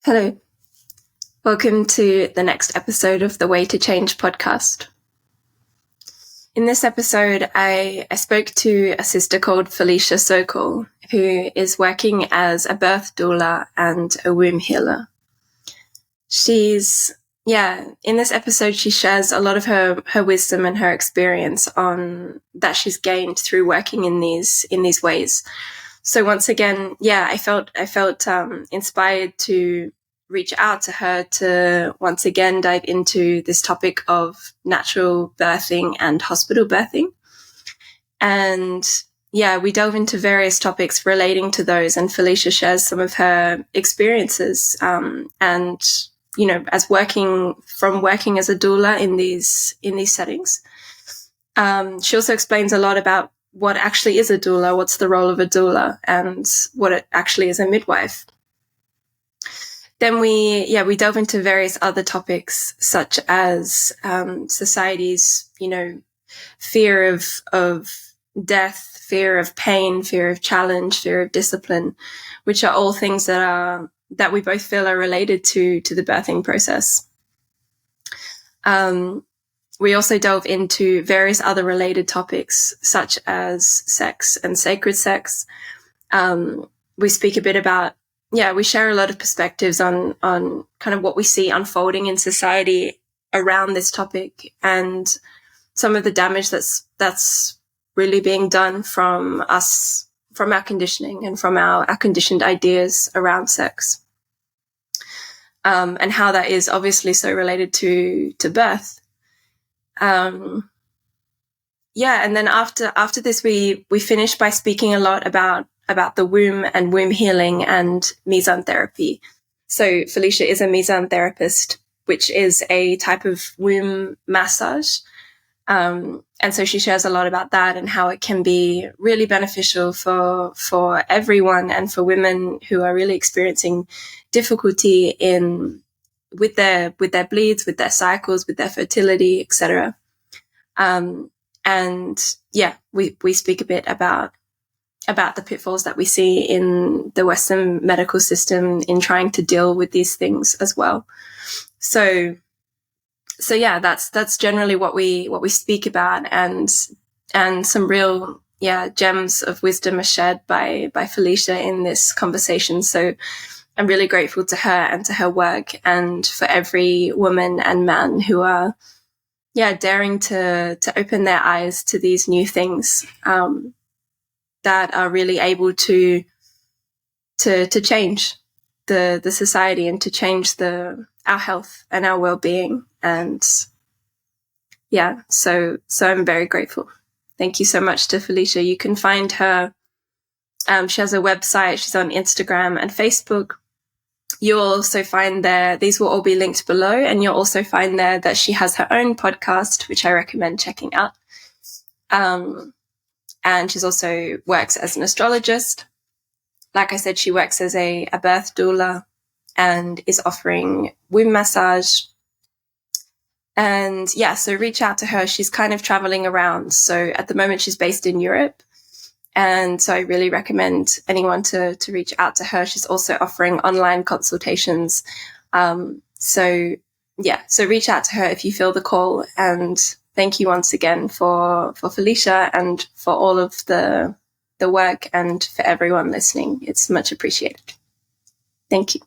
Hello. Welcome to the next episode of the Way to Change podcast. In this episode, I spoke to a sister called Felicia Sokol, who is working as a birth doula and a womb healer. In this episode, she shares a lot of her wisdom and her experience that she's gained through working in these ways. So once again, I felt inspired to reach out to her to once again dive into this topic of natural birthing and hospital birthing. And we delve into various topics relating to those, and Felicia shares some of her experiences and as working as a doula in these settings. She also explains a lot about what actually is a doula, what's the role of a doula, and what it actually is a midwife. Then we delve into various other topics, such as society's, fear of death, fear of pain, fear of challenge, fear of discipline, which are all things that we both feel are related to the birthing process. We also delve into various other related topics, such as sex and sacred sex. We speak a bit about, we share a lot of perspectives on kind of what we see unfolding in society around this topic and some of the damage that's really being done from our conditioning and from our conditioned ideas around sex. And how that is obviously so related to birth. And then after this, we finish by speaking a lot about the womb and womb healing and Mizan therapy. So Felicia is a Mizan therapist, which is a type of womb massage. And so she shares a lot about that and how it can be really beneficial for everyone, and for women who are really experiencing difficulty with their bleeds, with their cycles, with their fertility, etc. We speak a bit about the pitfalls that we see in the Western medical system in trying to deal with these things as well. So that's generally what we speak about, and some real gems of wisdom are shared by Felicia in this conversation. So I'm really grateful to her and to her work, and for every woman and man who are daring to open their eyes to these new things that are really able to change the society and to change our health and our well-being. And so I'm very grateful. Thank you so much to Felicia. You can find her. She has a website. She's on Instagram and Facebook. You'll also find there, these will all be linked below, and you'll also find there that she has her own podcast, which I recommend checking out. And she's also works as an astrologist. Like I said, she works as a birth doula and is offering womb massage. And so reach out to her. She's kind of traveling around. So at the moment she's based in Europe. And so I really recommend anyone to reach out to her. She's also offering online consultations. So reach out to her if you feel the call. And thank you once again for Felicia and for all of the work, and for everyone listening. It's much appreciated. Thank you.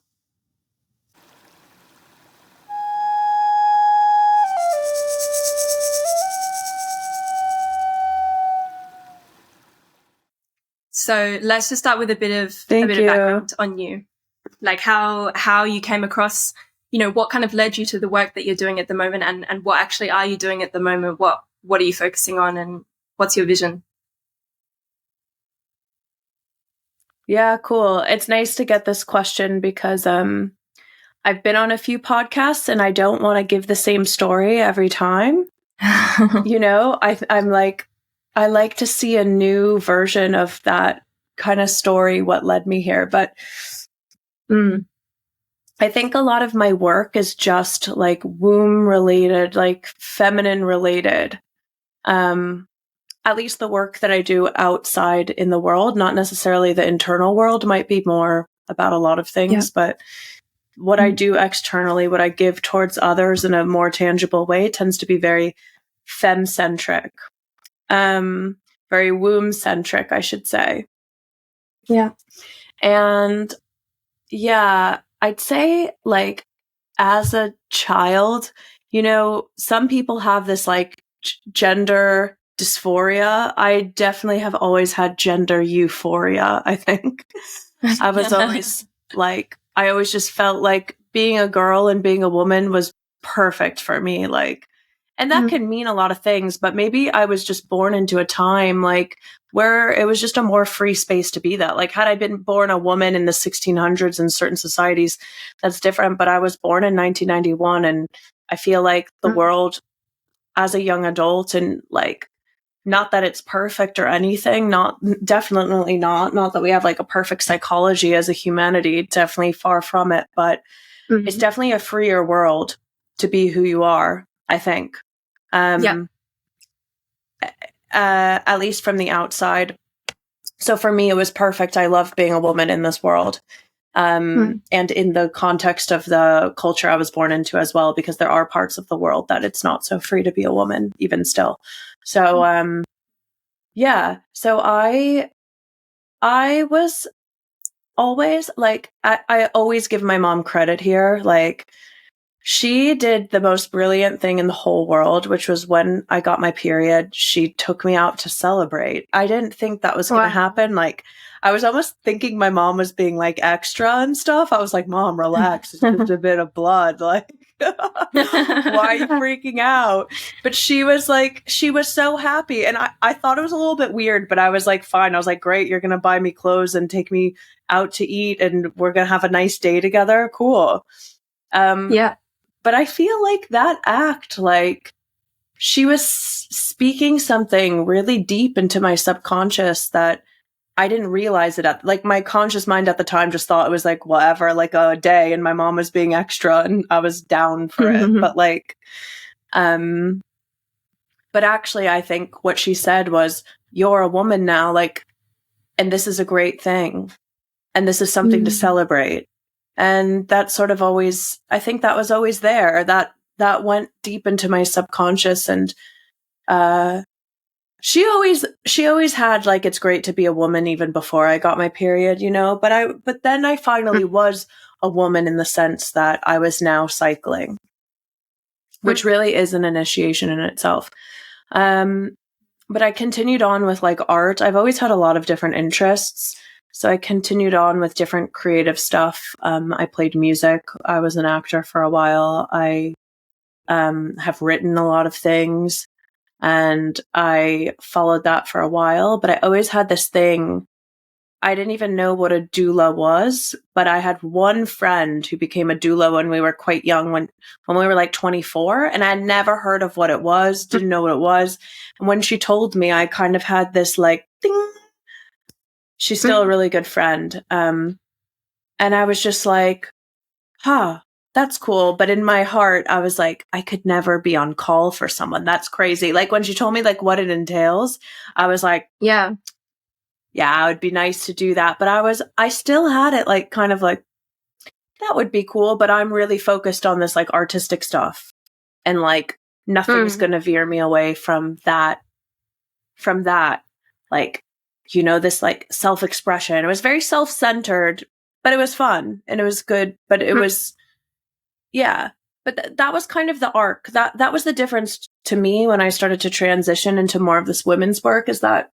So let's just start with a bit of background on you, like how you came across, what kind of led you to the work that you're doing at the moment, and what actually are you doing at the moment? What are you focusing on, and what's your vision? Yeah, cool. It's nice to get this question because I've been on a few podcasts and I don't want to give the same story every time. I'm like, I like to see a new version of that kind of story, what led me here. But I think a lot of my work is just like womb related, like feminine related. At least the work that I do outside in the world, not necessarily the internal world, might be more about a lot of things. But what I do externally, what I give towards others in a more tangible way tends to be very femme-centric, very womb-centric, I should say. Yeah. And yeah, I'd say like as a child, you know, some people have this like gender dysphoria. I definitely have always had gender euphoria, I think. I was always like, I always just felt like being a girl and being a woman was perfect for me. Like, and that can mean a lot of things, but maybe I was just born into a time like where it was just a more free space to be that. Like, had I been born a woman in the 1600s in certain societies, that's different. But I was born in 1991, and I feel like the world as a young adult, and like, not that it's perfect or anything, definitely not that we have like a perfect psychology as a humanity, definitely far from it, but it's definitely a freer world to be who you are, I think. At least from the outside. So for me, it was perfect. I loved being a woman in this world. And in the context of the culture I was born into as well, because there are parts of the world that it's not so free to be a woman, even still. So, yeah. So I was always like, I always give my mom credit here. Like, she did the most brilliant thing in the whole world, which was when I got my period, she took me out to celebrate. I didn't think that was going to happen. Like, I was almost thinking my mom was being like extra and stuff. I was like, Mom, relax. It's just a bit of blood. Like, why are you freaking out? But she was so happy. And I thought it was a little bit weird, but I was like, fine. I was like, great. You're going to buy me clothes and take me out to eat, and we're going to have a nice day together. Cool. Yeah. But I feel like that act, like, she was speaking something really deep into my subconscious that I didn't realize it like, my conscious mind at the time just thought it was like, whatever, like a day, and my mom was being extra and I was down for it. But like, but actually I think what she said was, you're a woman now, like, and this is a great thing. And this is something to celebrate. And that sort of always, I think that was always there. That went deep into my subconscious. And she always had like, it's great to be a woman even before I got my period, you know. But then I finally was a woman in the sense that I was now cycling, which really is an initiation in itself. But I continued on with like art. I've always had a lot of different interests. So I continued on with different creative stuff. I played music. I was an actor for a while. I have written a lot of things, and I followed that for a while. But I always had this thing. I didn't even know what a doula was, but I had one friend who became a doula when we were quite young, when we were like 24, and I had never heard of what it was, didn't know what it was. And when she told me, I kind of had this like, ding. She's still a really good friend. And I was just like, that's cool. But in my heart, I was like, I could never be on call for someone. That's crazy. Like, when she told me like what it entails, I was like, yeah, it would be nice to do that. But I still had it like, kind of like, that would be cool. But I'm really focused on this like artistic stuff. And like, nothing's going to veer me away from that. Like, you know, this like self-expression. It was very self-centered, but it was fun and it was good. But it was, yeah. But that was kind of the arc. That was the difference to me when I started to transition into more of this women's work, is that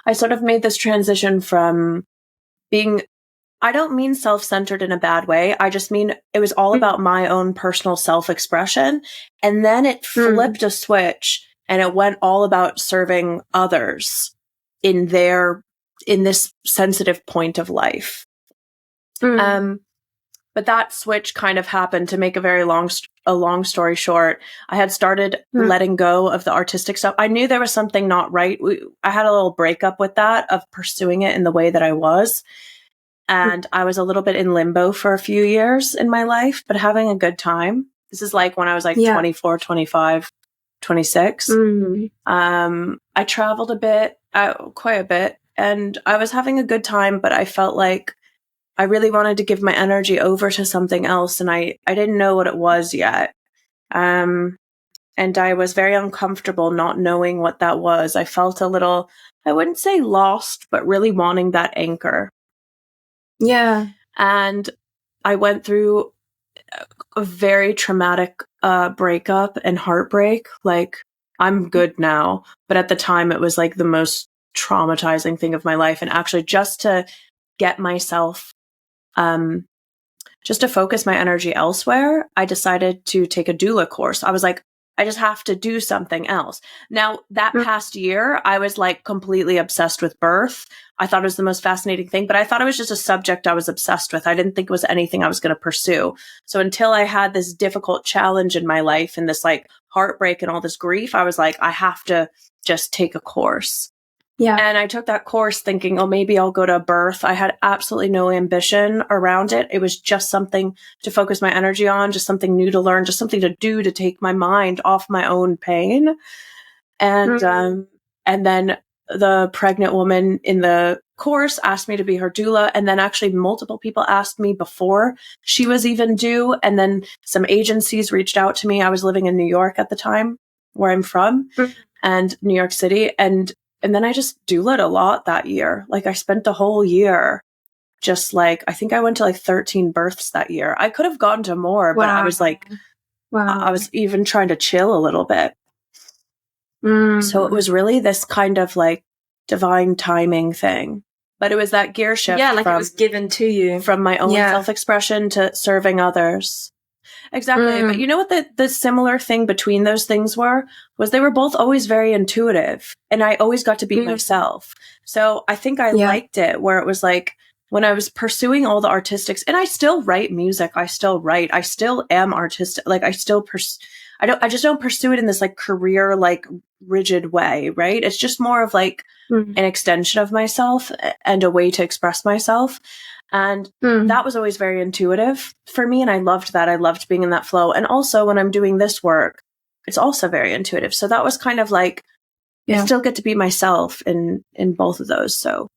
I sort of made this transition from being, I don't mean self-centered in a bad way. I just mean it was all about my own personal self-expression. And then it flipped a switch and it went all about serving others in this sensitive point of life. But that switch kind of happened, to make a long story short. I had started letting go of the artistic stuff. I knew there was something not right. I had a little breakup with that, of pursuing it in the way that I was. And I was a little bit in limbo for a few years in my life, but having a good time. This is like when I was like 24, 25, 26. I traveled a bit, quite a bit, and I was having a good time, but I felt like I really wanted to give my energy over to something else, and I didn't know what it was yet. And I was very uncomfortable not knowing what that was. I felt a little, I wouldn't say lost, but really wanting that anchor. Yeah. And I went through a very traumatic breakup and heartbreak. Like, I'm good now, but at the time it was like the most traumatizing thing of my life. And actually, just to get myself, just to focus my energy elsewhere, I decided to take a doula course. I was like, I just have to do something else. Now, that past year, I was like completely obsessed with birth. I thought it was the most fascinating thing, but I thought it was just a subject I was obsessed with. I didn't think it was anything I was going to pursue. So until I had this difficult challenge in my life and this like heartbreak and all this grief, I was like, I have to just take a course. Yeah. And I took that course thinking, oh, maybe I'll go to birth. I had absolutely no ambition around it. It was just something to focus my energy on, just something new to learn, just something to do to take my mind off my own pain. And then the pregnant woman in the course asked me to be her doula. And then actually multiple people asked me before she was even due. And then some agencies reached out to me. I was living in New York at the time, where I'm from, and New York City. And then I just doulaed a lot that year. Like, I spent the whole year just like, I think I went to like 13 births that year. I could have gone to more, but I was like, I was even trying to chill a little bit. So it was really this kind of like divine timing thing. But it was that gear shift. Yeah, like it was given to you. From my own self-expression to serving others. Exactly. But you know what the similar thing between those things was they were both always very intuitive, and I always got to be myself. So I think I liked it, where it was like when I was pursuing all the artistics, and I still write music. I still write. I still am artistic. Like, I still I just don't pursue it in this like career, like rigid way. Right. It's just more of like an extension of myself and a way to express myself. And that was always very intuitive for me. And I loved that. I loved being in that flow. And also when I'm doing this work, it's also very intuitive. So that was kind of like, I still get to be myself in both of those. So,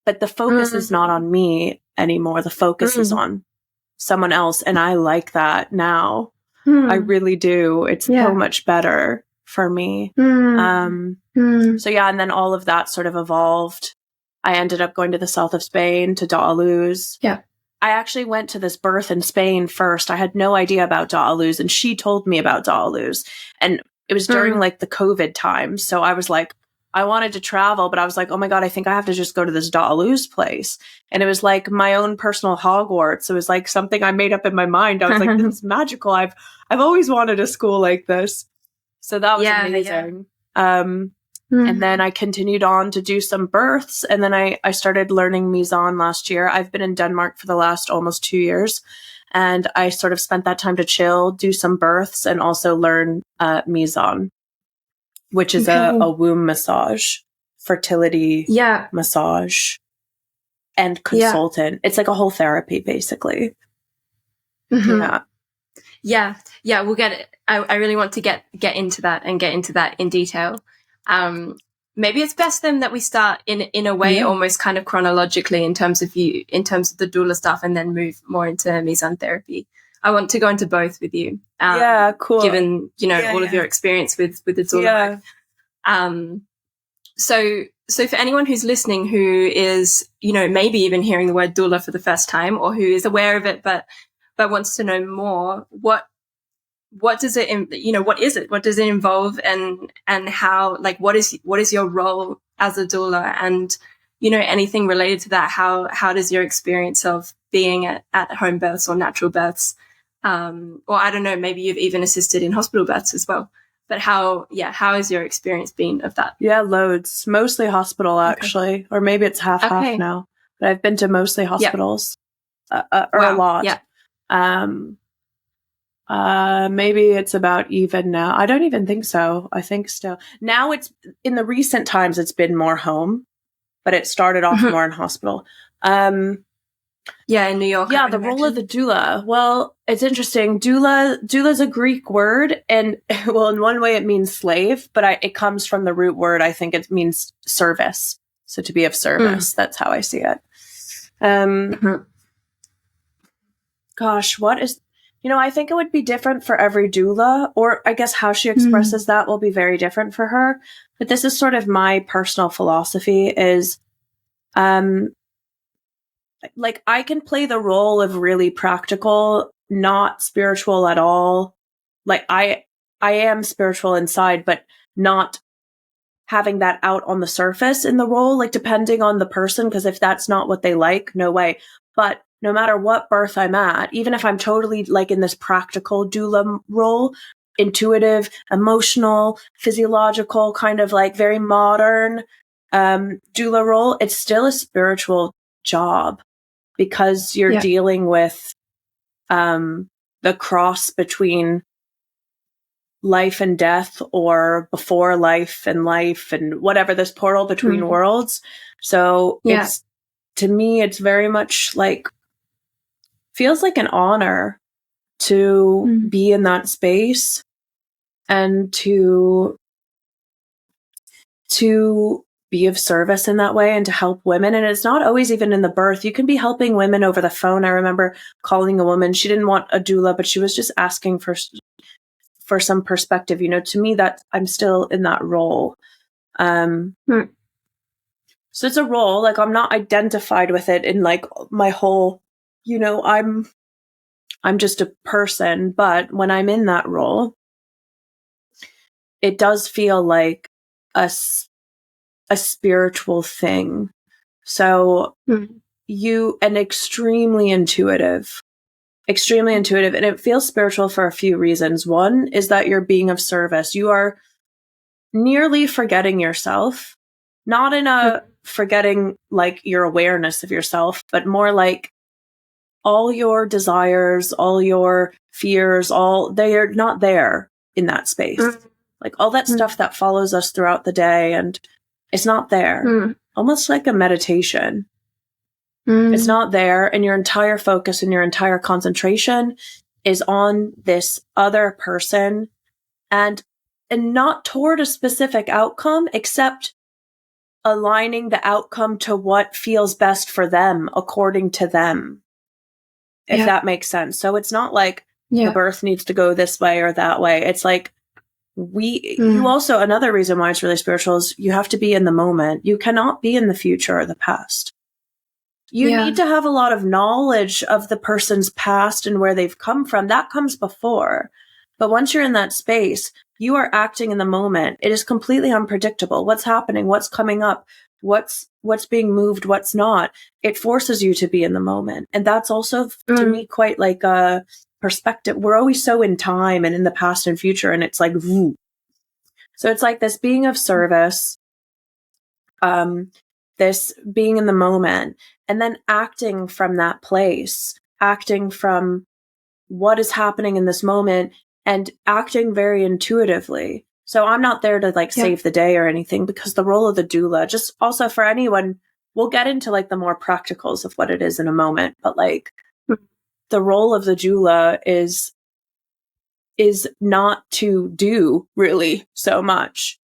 but the focus is not on me anymore. The focus is on someone else. And I like that now. I really do. It's so much better for me. So yeah. And then all of that sort of evolved. I ended up going to the south of Spain to Doula's. Yeah. I actually went to this birth in Spain first. I had no idea about Doula's, and she told me about Doula's. And it was during like the COVID time. So I was like, I wanted to travel, but I was like, oh my God, I think I have to just go to this Doula's place. And it was like my own personal Hogwarts. It was like something I made up in my mind. I was like, this is magical. I've always wanted a school like this. So that was amazing. And then I continued on to do some births. And then I started learning Mizan last year. I've been in Denmark for the last almost 2 years. And I sort of spent that time to chill, do some births, and also learn Mizan, which is a womb massage, fertility massage, and consultant. It's like a whole therapy, basically. Yeah, we'll get it. I really want to get into that and get into that in detail. Maybe it's best then that we start in a way almost kind of chronologically in terms of the doula stuff, and then move more into Mizan therapy. I want to go into both with you. Cool. Given, all of your experience with the doula work. So for anyone who's listening who is, maybe even hearing the word doula for the first time, or who is aware of it but wants to know more, what does it, what is it? What does it involve, and how, like, what is your role as a doula, and, anything related to that? How does your experience of being at home births or natural births, or I don't know, maybe you've even assisted in hospital births as well, but how has your experience been of that? Yeah, loads, mostly hospital actually, or maybe it's half now, but I've been to mostly hospitals, or a lot. Maybe it's about even now. I don't even think so. I think still. Now it's, in the recent times, it's been more home, but it started off more in hospital. In New York. Yeah, the role of the doula. Well, it's interesting. Doula's a Greek word, and well, in one way it means slave, but it comes from the root word. I think it means service. So to be of service. That's how I see it. gosh, what is, I think it would be different for every doula, or I guess how she expresses that will be very different for her. But this is sort of my personal philosophy is, like I can play the role of really practical, not spiritual at all. Like I am spiritual inside, but not having that out on the surface in the role, like depending on the person, because if that's not what they like, no way. But no matter what birth I'm at, even if I'm totally like in this practical doula role, intuitive, emotional, physiological, kind of like very modern doula role, it's still a spiritual job because you're dealing with the cross between life and death, or before life and whatever, this portal between worlds. So it's, to me, it's very much like, feels like an honor to be in that space and to be of service in that way and to help women. And it's not always even in the birth. You can be helping women over the phone. I remember calling a woman. She didn't want a doula, but she was just asking for some perspective. To me, that I'm still in that role. So it's a role, like I'm not identified with it in like my whole, I'm just a person, but when I'm in that role, it does feel like a spiritual thing. So and extremely intuitive, and it feels spiritual for a few reasons. One is that you're being of service. You are nearly forgetting yourself, not in a forgetting like your awareness of yourself, but more like all your desires, all your fears, they're not there in that space. Like all that stuff that follows us throughout the day, and it's not there. Almost like a meditation. It's not there, and your entire focus and your entire concentration is on this other person, and not toward a specific outcome, except aligning the outcome to what feels best for them, according to them, if that makes sense. So it's not like the birth needs to go this way or that way. It's like you also, another reason why it's really spiritual is you have to be in the moment. You cannot be in the future or the past. You need to have a lot of knowledge of the person's past and where they've come from. That comes before. But once you're in that space, you are acting in the moment. It is completely unpredictable. What's happening? What's coming up? What's being moved? What's not? It forces you to be in the moment. And that's also, to me, quite like a perspective. We're always so in time and in the past and future, and it's like, woo. So it's like this being of service, this being in the moment, and then acting from that place, acting from what is happening in this moment, and acting very intuitively. So I'm not there to like save the day or anything, because the role of the doula, just also for anyone, we'll get into like the more practicals of what it is in a moment, but like the role of the doula is not to do really so much.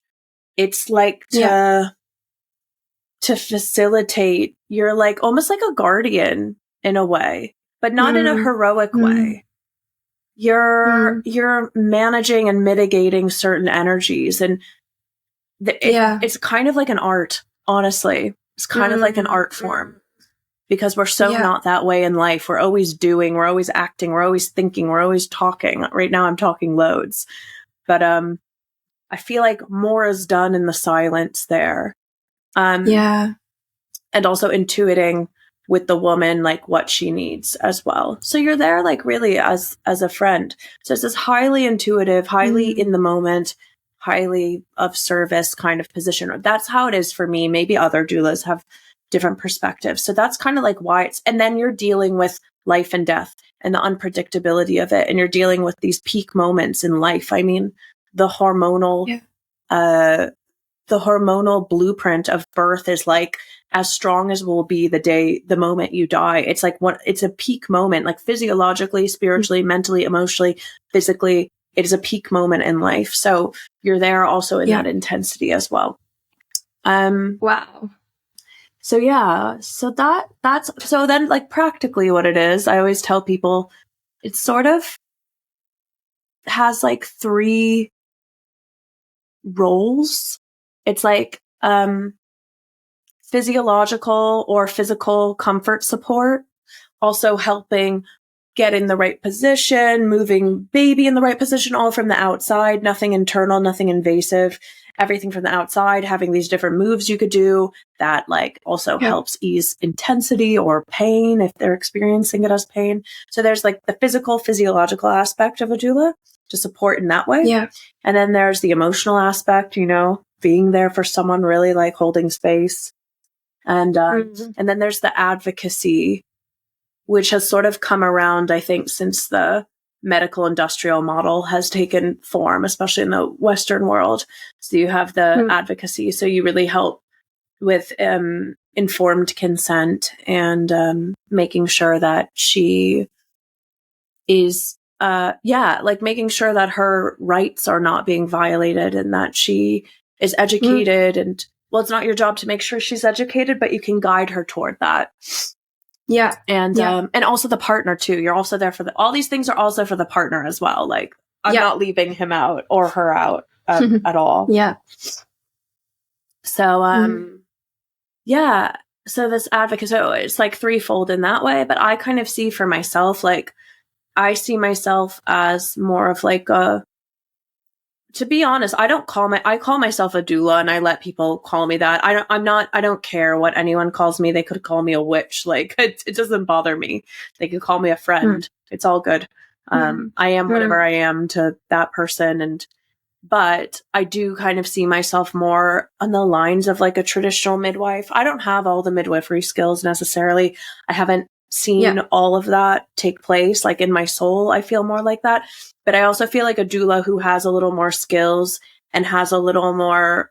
It's like to facilitate. You're like almost like a guardian in a way, but not in a heroic way. You're managing and mitigating certain energies, and it's kind of like an art, honestly. It's kind of like an art form, because we're so not that way in life. We're always doing, we're always acting, we're always thinking, we're always talking. Right now I'm talking loads, but I feel like more is done in the silence there. And also intuiting with the woman, like what she needs as well. So you're there like really as a friend. So it's this highly intuitive, highly in the moment, highly of service kind of position. That's how it is for me. Maybe other doulas have different perspectives. So that's kind of like why and then you're dealing with life and death and the unpredictability of it. And you're dealing with these peak moments in life. I mean, the hormonal blueprint of birth is like as strong as will be the moment you die. It's like it's a peak moment, like physiologically, spiritually, mentally, emotionally, physically. It is a peak moment in life. So you're there also in that intensity as well. Wow. So so then like practically what it is, I always tell people it sort of has like 3 roles. It's like physiological or physical comfort support, also helping get in the right position, moving baby in the right position, all from the outside, nothing internal, nothing invasive, everything from the outside, having these different moves you could do that like also helps ease intensity or pain if they're experiencing it as pain. So there's like the physical, physiological aspect of a doula to support in that way. Yeah. And then there's the emotional aspect, you know, being there for someone, really like holding space. And and then there's the advocacy, which has sort of come around, I think, since the medical industrial model has taken form, especially in the Western world. So you have the advocacy. So you really help with informed consent and making sure that she is, like making sure that her rights are not being violated and that she is educated. And well, it's not your job to make sure she's educated, but you can guide her toward that. Yeah. And also the partner too. You're also there for all these things are also for the partner as well. Like I'm not leaving him out or her out at all. Yeah. So, so this advocate, so it's like threefold in that way, but I kind of see for myself, like I see myself as more of like to be honest, I call myself a doula and I let people call me that. I don't care what anyone calls me. They could call me a witch. Like it doesn't bother me. They could call me a friend. It's all good. I am whatever I am to that person. But I do kind of see myself more on the lines of like a traditional midwife. I don't have all the midwifery skills necessarily. I haven't seen all of that take place. Like in my soul, I feel more like that. But I also feel like a doula who has a little more skills and has a little more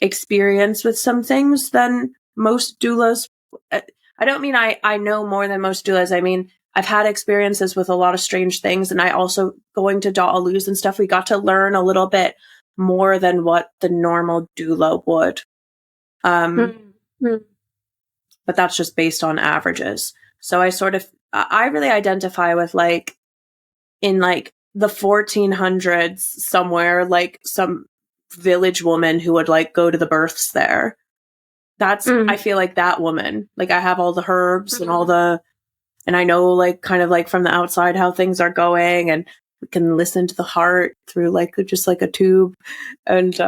experience with some things than most doulas. I don't mean I know more than most doulas. I mean, I've had experiences with a lot of strange things. And I also, going to Doula's and stuff, we got to learn a little bit more than what the normal doula would. But that's just based on averages. So I really identify with like, in like the 1400s somewhere, like some village woman who would like go to the births there. That's, I feel like that woman, like I have all the herbs and and I know like kind of like from the outside how things are going, and we can listen to the heart through like just like a tube, and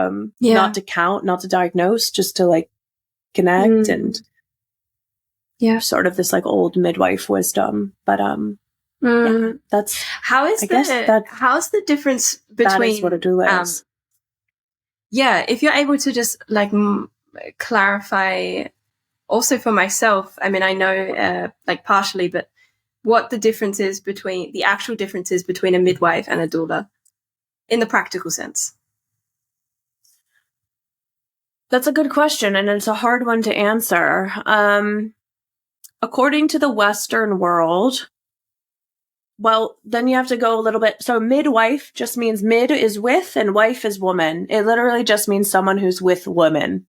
not to count, not to diagnose, just to like connect and sort of this like old midwife wisdom. But that's how's the difference between that is what a doula is. If you're able to just like clarify also for myself, I mean, I know like partially, but what the difference is between the actual differences between a midwife and a doula in the practical sense. That's a good question, and it's a hard one to answer. According to the Western world, well, then you have to go a little bit. So midwife just means mid is with and wife is woman. It literally just means someone who's with women.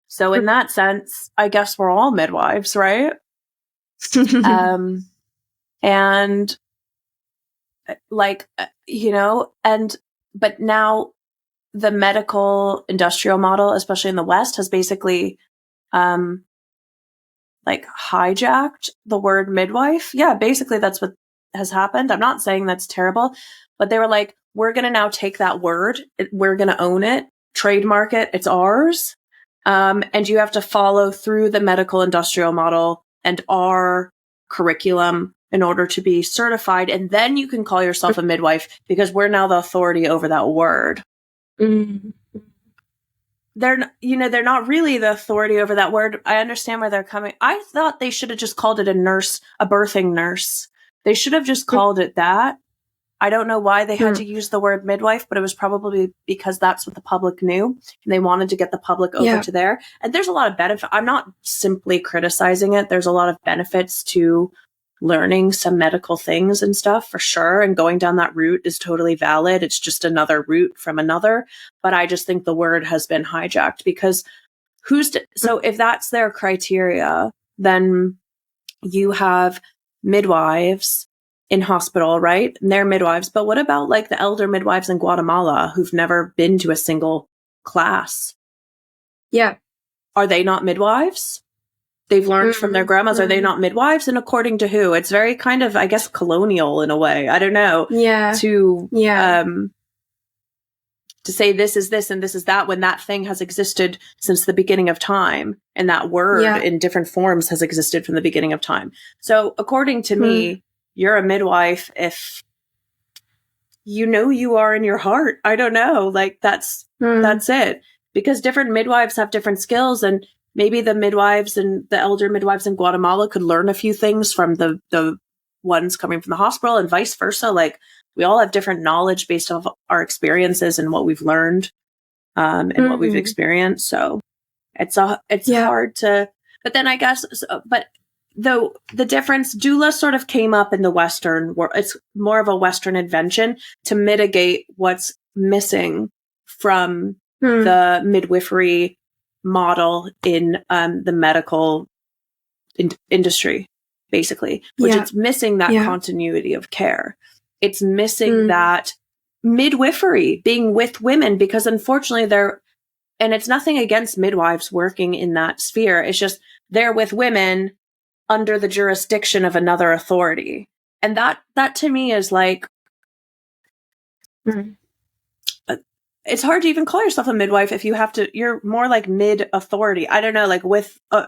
So in that sense, I guess we're all midwives, right? And like, but now the medical industrial model, especially in the West, has basically, like hijacked the word midwife. Yeah, basically that's what has happened. I'm not saying that's terrible, but they were like, we're going to now take that word. We're going to own it, trademark it. It's ours. And you have to follow through the medical industrial model and our curriculum in order to be certified. And then you can call yourself a midwife because we're now the authority over that word. They're not really the authority over that word. I understand where they're coming. I thought they should have just called it a nurse, a birthing nurse. They should have just called it that. I don't know why they had to use the word midwife, but it was probably because that's what the public knew and they wanted to get the public over to there. And there's a lot of benefit. I'm not simply criticizing it. There's a lot of benefits to learning some medical things and stuff for sure. And going down that route is totally valid. It's just another route from another. But I just think the word has been hijacked because so if that's their criteria, then you have midwives in hospital, right? And they're midwives. But what about like the elder midwives in Guatemala who've never been to a single class? Yeah. Are they not midwives? They've learned from their grandmas. Are they not midwives? And according to who? It's very kind of, I guess, colonial in a way. I don't know. Yeah. To say this is this and this is that when that thing has existed since the beginning of time, and that word in different forms has existed from the beginning of time. So according to me, you're a midwife if you know you are in your heart. I don't know. Like that's it. Because different midwives have different skills, and maybe the midwives and the elder midwives in Guatemala could learn a few things from the ones coming from the hospital, and vice versa. Like we all have different knowledge based off our experiences and what we've learned, and what we've experienced. So it's hard to, but then I guess, but though the difference, doula sort of came up in the Western world. It's more of a Western invention to mitigate what's missing from the midwifery model in the medical industry, basically, which it's missing that continuity of care. It's missing that midwifery being with women, because unfortunately and it's nothing against midwives working in that sphere. It's just they're with women under the jurisdiction of another authority. And that to me is like, it's hard to even call yourself a midwife if you're more like mid-authority. I don't know, like with, so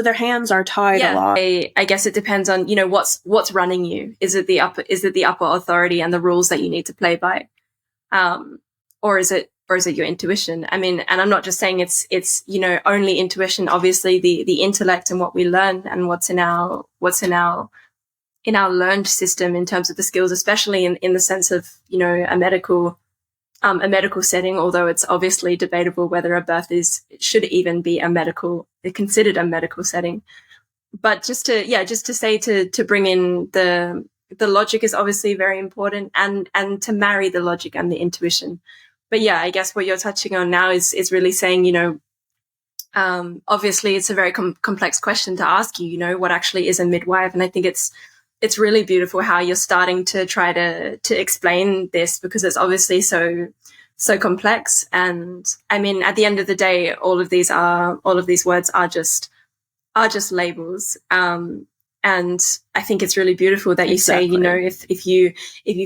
their hands are tied a lot. I guess it depends on, what's running you. Is it the upper authority and the rules that you need to play by? Or is it your intuition? I mean, and I'm not just saying it's only intuition. Obviously the intellect and what we learn and what's in our learned system in terms of the skills, especially in the sense of, a medical setting, although it's obviously debatable whether a birth should even be considered a medical setting. But just to say to bring in the logic is obviously very important, and to marry the logic and the intuition. But yeah, I guess what you're touching on now is really saying, obviously it's a very complex question to ask what actually is a midwife. And I think it's really beautiful how you're starting to try to explain this, because it's obviously so complex. And I mean, at the end of the day, all of these words are just labels. And I think it's really beautiful that you say, if you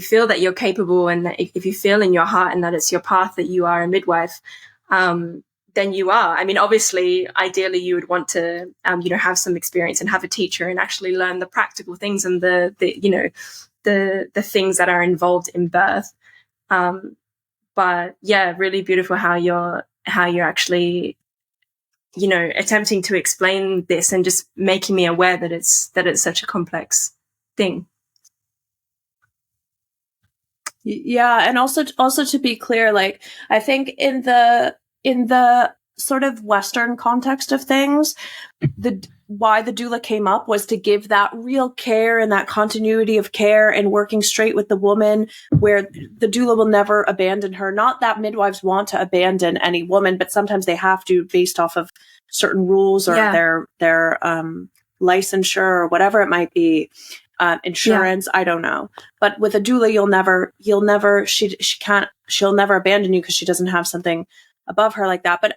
feel that you're capable, and that if you feel in your heart and that it's your path that you are a midwife, then you are. I mean, obviously, ideally, you would want to, have some experience and have a teacher and actually learn the practical things and the things that are involved in birth. But yeah, really beautiful how you're actually, attempting to explain this and just making me aware that it's such a complex thing. Yeah, and also to be clear, like I think in the sort of Western context of things, why the doula came up was to give that real care and that continuity of care and working straight with the woman, where the doula will never abandon her. Not that midwives want to abandon any woman, but sometimes they have to, based off of certain rules or their licensure or whatever it might be, insurance. I don't know. But with a doula, she'll never abandon you because she doesn't have something above her like that. But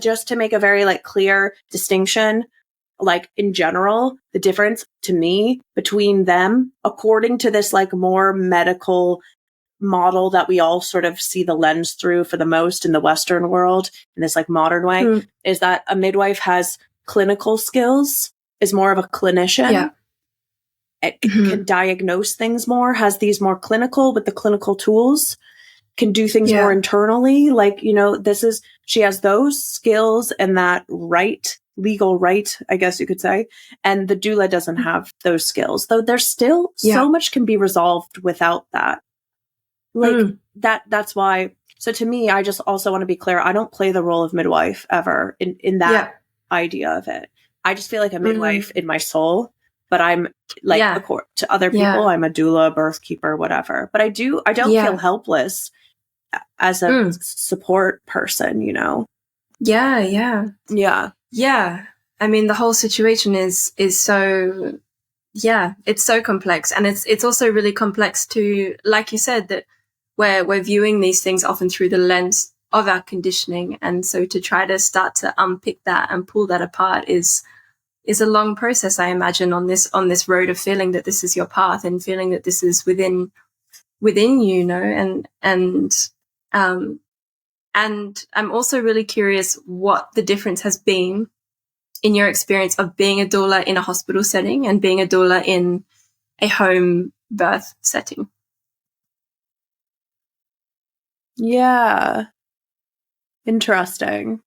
just to make a very like clear distinction, like in general, the difference to me between them, according to this like more medical model that we all sort of see the lens through for the most in the Western world, in this like modern way, is that a midwife has clinical skills, is more of a clinician. Yeah. It can diagnose things more, has these more clinical with the clinical tools, can do things more internally. Like, she has those skills and that legal right, I guess you could say. And the doula doesn't have those skills, though there's still so much can be resolved without that. Like that's why. So to me, I just also want to be clear. I don't play the role of midwife ever in that idea of it. I just feel like a midwife in my soul, but I'm like to other people, I'm a doula, birth keeper, whatever. But I don't feel helpless as a support person, Yeah. I mean, the whole situation is so, yeah, it's so complex. And it's also really complex to, like you said, that we're viewing these things often through the lens of our conditioning. And so to try to start to unpick that and pull that apart is a long process, I imagine, on this road of feeling that this is your path and feeling that this is within you, you know, and I'm also really curious what the difference has been in your experience of being a doula in a hospital setting and being a doula in a home birth setting. Yeah. Interesting.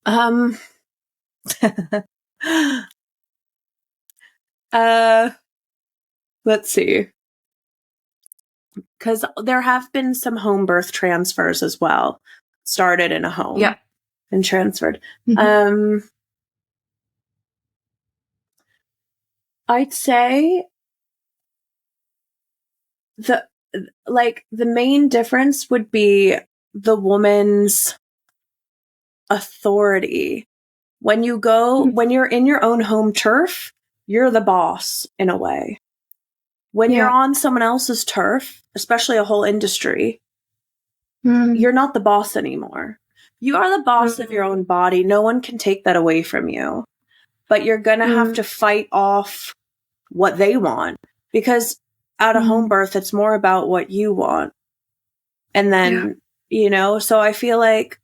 Let's see. Because there have been some home birth transfers as well. Started in a home. Yeah. And transferred. Mm-hmm. I'd say the main difference would be the woman's authority. When you're in your own home turf, you're the boss in a way. When you're on someone else's turf, especially a whole industry, you're not the boss anymore. You are the boss of your own body. No one can take that away from you. But you're going to have to fight off what they want. Because at a home birth, it's more about what you want. And then, you know, so I feel like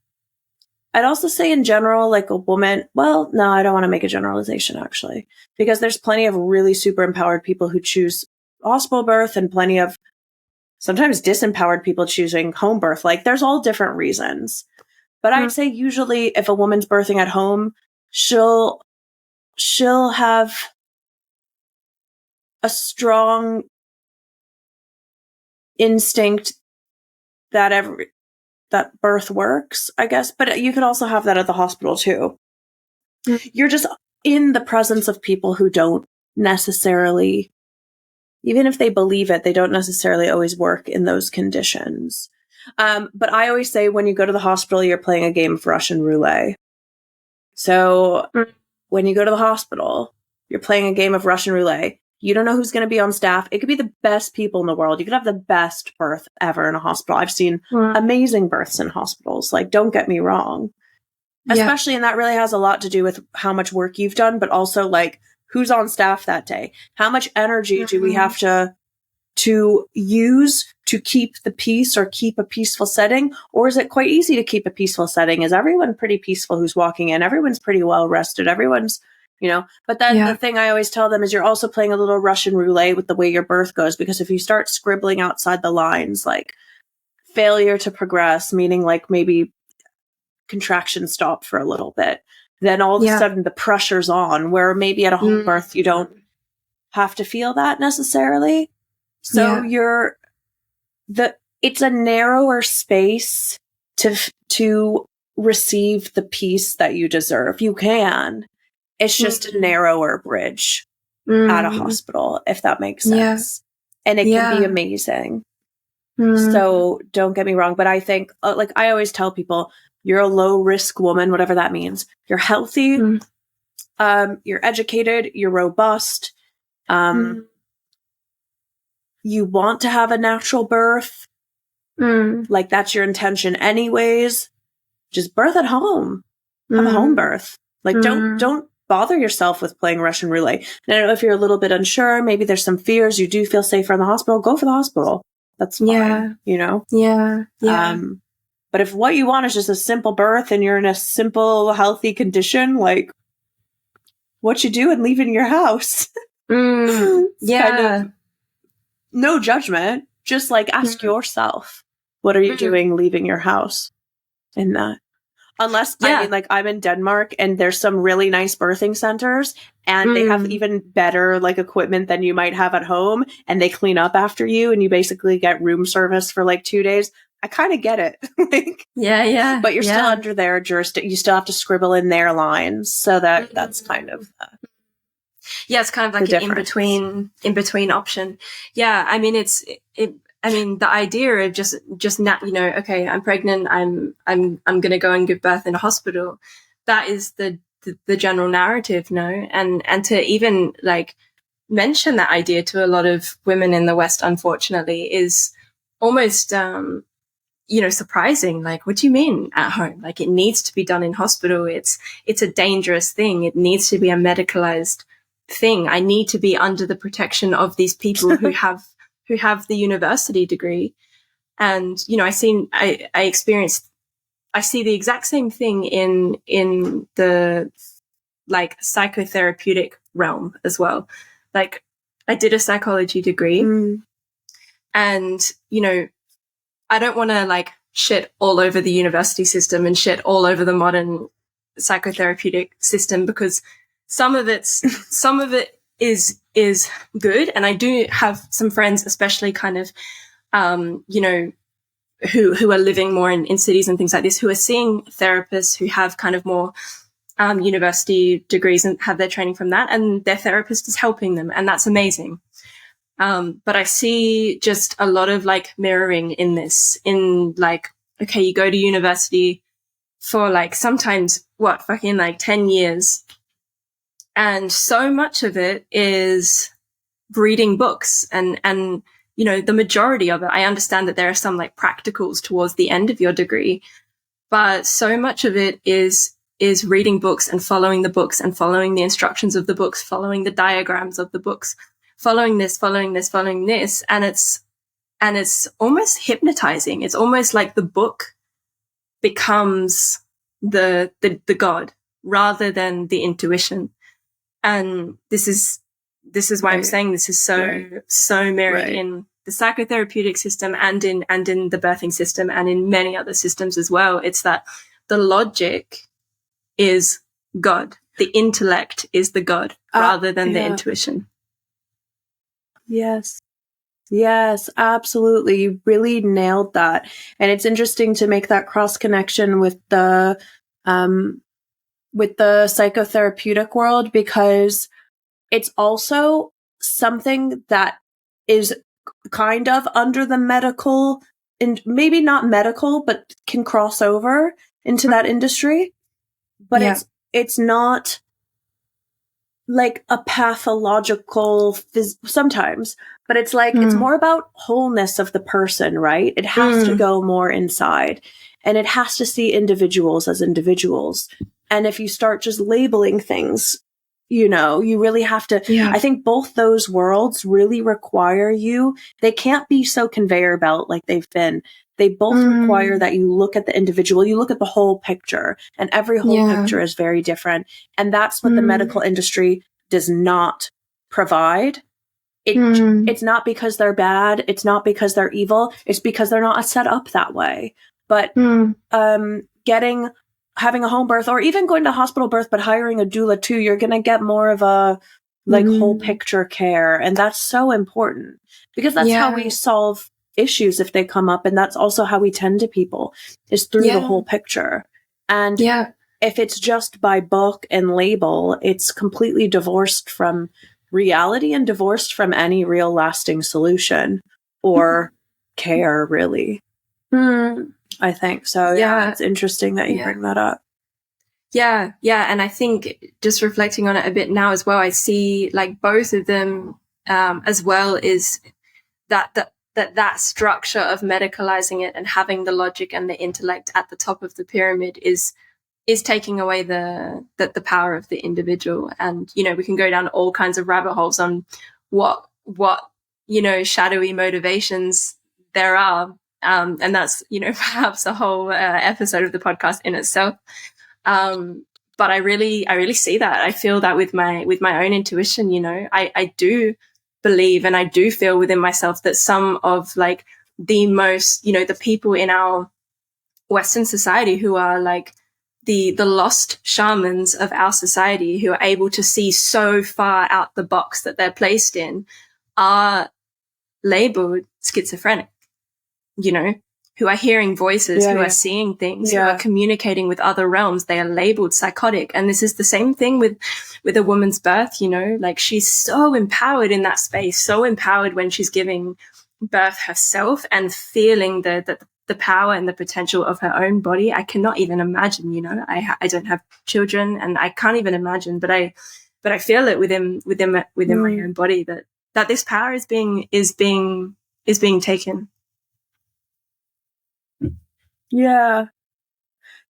I'd also say in general, like a woman, well, no, I don't want to make a generalization actually, because there's plenty of really super empowered people who choose hospital birth and plenty of sometimes disempowered people choosing home birth. Like there's all different reasons. But I'd say usually if a woman's birthing at home, she'll have a strong instinct that that birth works, I guess. But you could also have that at the hospital too. You're just in the presence of people who don't necessarily, even if they believe it, they don't necessarily always work in those conditions. But I always say when you go to the hospital, you're playing a game of Russian roulette. So when you go to the hospital, you're playing a game of Russian roulette. You don't know who's going to be on staff. It could be the best people in the world. You could have the best birth ever in a hospital. I've seen amazing births in hospitals. Like, don't get me wrong. Especially, and that really has a lot to do with how much work you've done, but also like who's on staff that day. How much energy do we have to use to keep the peace or keep a peaceful setting? Or is it quite easy to keep a peaceful setting? Is everyone pretty peaceful who's walking in? Everyone's pretty well rested. Everyone's, you know, but then the thing I always tell them is you're also playing a little Russian roulette with the way your birth goes, because if you start scribbling outside the lines, like failure to progress, meaning like maybe contractions stop for a little bit, then all of a sudden the pressure's on, where maybe at a home birth you don't have to feel that necessarily. So it's a narrower space to receive the peace that you deserve. You can. It's just a narrower bridge at a hospital, if that makes sense. And it can be amazing. So don't get me wrong, but I think, like I always tell people, you're a low risk woman, whatever that means. You're healthy, you're educated, you're robust, you want to have a natural birth, like that's your intention anyways. Just birth at home, have a home birth. Like don't bother yourself with playing Russian roulette. And I don't know if you're a little bit unsure, maybe there's some fears, you do feel safer in the hospital, go for the hospital. That's fine, you know? But if what you want is just a simple birth and you're in a simple, healthy condition, like what you do and leaving your house. Kind of, no judgment. Just like ask yourself, what are you doing leaving your house in that? Unless, I mean, like I'm in Denmark and there's some really nice birthing centers and they have even better like equipment than you might have at home, and they clean up after you and you basically get room service for like 2 days. I kind of get it. Like, but you're still under their jurisdiction. You still have to scribble in their lines. So that's kind of it's kind of like an in between option. Yeah, I mean I mean the idea of just not, you know, okay, I'm pregnant, I'm going to go and give birth in a hospital. That is the the general narrative, no? And to even like mention that idea to a lot of women in the West, unfortunately, is almost, surprising. Like, what do you mean at home? Like, it needs to be done in hospital. It's a dangerous thing. It needs to be a medicalized thing. I need to be under the protection of these people who have the university degree. And, I see the exact same thing in the like psychotherapeutic realm as well. Like, I did a psychology degree, and, I don't want to like shit all over the university system and shit all over the modern psychotherapeutic system, because some of it is good. And I do have some friends, especially kind of, who are living more in cities and things like this, who are seeing therapists who have kind of more university degrees and have their training from that, and their therapist is helping them, and that's amazing. But I see just a lot of like mirroring in this, in like, okay, you go to university for like sometimes fucking like 10 years. And so much of it is reading books and, the majority of it, I understand that there are some like practicals towards the end of your degree, but so much of it is reading books and following the books and following the instructions of the books, following the diagrams of the books, following this. And it's almost hypnotizing. It's almost like the book becomes the God rather than the intuition. And this is why I'm saying this is so mirrored in the psychotherapeutic system and in the birthing system and in many other systems as well. It's that the logic is God. The intellect is the God rather than the intuition. Yes, absolutely. You really nailed that. And it's interesting to make that cross connection with the psychotherapeutic world, because it's also something that is kind of under the medical, and maybe not medical, but can cross over into that industry. But it's not like a pathological sometimes, but it's like, it's more about wholeness of the person, right? It has to go more inside, and it has to see individuals as individuals. And if you start just labeling things, you really have to, I think both those worlds really require you. They can't be so conveyor belt like they've been. They both require that you look at the individual, you look at the whole picture, and every whole picture is very different. And that's what the medical industry does not provide. It's not because they're bad. It's not because they're evil. It's because they're not set up that way. But having a home birth, or even going to hospital birth, but hiring a doula too, you're going to get more of a like whole picture care. And that's so important, because that's how we solve issues if they come up. And that's also how we tend to people, is through the whole picture. And if it's just by book and label, it's completely divorced from reality and divorced from any real lasting solution or care, really. I think so. Yeah, it's interesting that you bring that up. Yeah. And I think just reflecting on it a bit now as well, I see like both of them as well, is that structure of medicalizing it and having the logic and the intellect at the top of the pyramid is taking away the power of the individual. And, we can go down all kinds of rabbit holes on what shadowy motivations there are. And that's, perhaps a whole episode of the podcast in itself. But I really see that. I feel that with my own intuition. I do believe and I do feel within myself that some of like the most, the people in our Western society who are like the lost shamans of our society, who are able to see so far out the box that they're placed in, are labeled schizophrenic, who are hearing voices, who are seeing things, who are communicating with other realms. They are labeled psychotic. And this is the same thing with a woman's birth, like she's so empowered in that space, so empowered when she's giving birth herself and feeling the the power and the potential of her own body. I cannot even imagine, you know, I don't have children and I can't even imagine, but I feel it within my own body that this power is being taken. Yeah.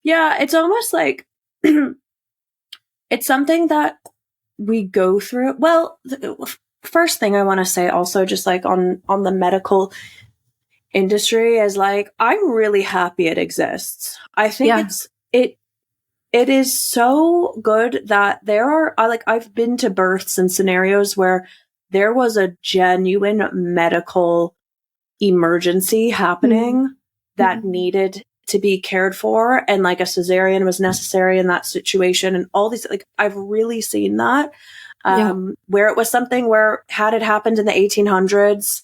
It's almost like it's something that we go through. Well, first thing I want to say also, just like on the medical industry, is like, I'm really happy it exists. I think it is so good that there are, I've been to births and scenarios where there was a genuine medical emergency happening that needed to be cared for, and like a cesarean was necessary in that situation, and all these, like, I've really seen that where it was something where, had it happened in the 1800s,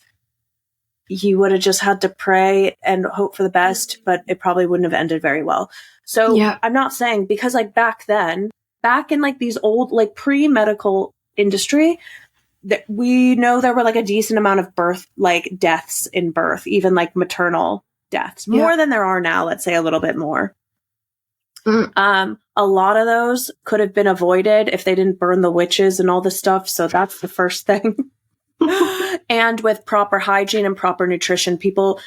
you would have just had to pray and hope for the best, but it probably wouldn't have ended very well. So I'm not saying, because like back in like these old, like pre-medical industry, that we know there were like a decent amount of deaths in birth, even like maternal deaths, more than there are now, let's say a little bit more. A lot of those could have been avoided if they didn't burn the witches and all this stuff. So that's the first thing. And with proper hygiene and proper nutrition,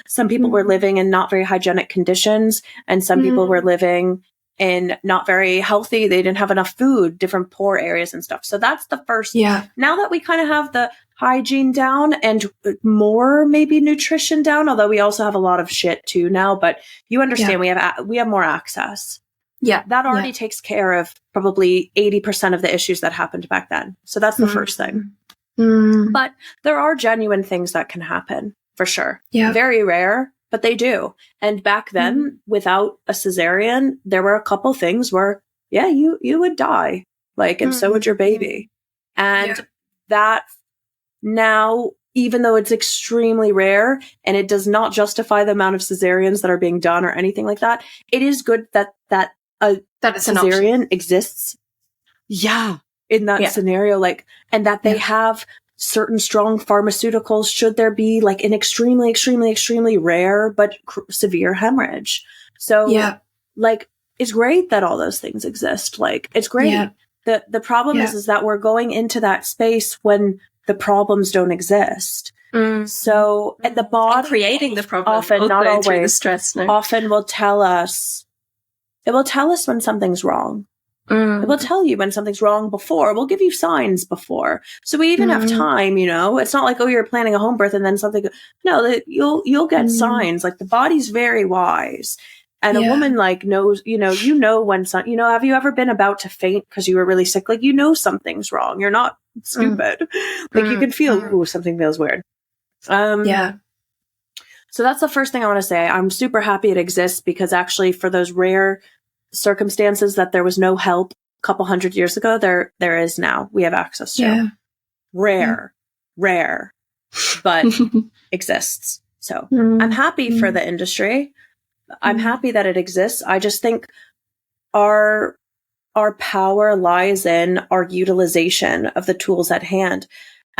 some people were living in not very hygienic conditions, and some people were living in not very healthy. They didn't have enough food, different poor areas and stuff. So that's the first. Now that we kind of have the hygiene down and more maybe nutrition down, although we also have a lot of shit too now, but you understand, we have more access. That already takes care of probably 80% of the issues that happened back then. So that's the first thing. But there are genuine things that can happen, for sure. Very rare, but they do. And back then, without a cesarean, there were a couple things where, you would die, like, and so would your baby. And that now, even though it's extremely rare and it does not justify the amount of cesareans that are being done or anything like that, it is good that a cesarean exists. In that scenario, like, and that they have certain strong pharmaceuticals should there be like an extremely, extremely, extremely rare but severe hemorrhage. So like, it's great that all those things exist. Like, it's great. The problem is that we're going into that space when the problems don't exist. So at the bottom, and creating the problem often, not always, the stress, often will tell us, it will tell us when something's wrong. It will tell you when something's wrong before. We'll give you signs before. So we even have time, you know. It's not like, oh, you're planning a home birth and then something. No, you'll get signs. Like, the body's very wise. And a woman, like, knows, you know when have you ever been about to faint because you were really sick? Like, something's wrong. You're not stupid. Like, you can feel, ooh, something feels weird. So that's the first thing I want to say. I'm super happy it exists, because actually, for those rare circumstances that there was no help a couple hundred years ago, there is now. We have access to. Rare, but exists. So I'm happy for the industry. I'm happy that it exists. I just think our power lies in our utilization of the tools at hand.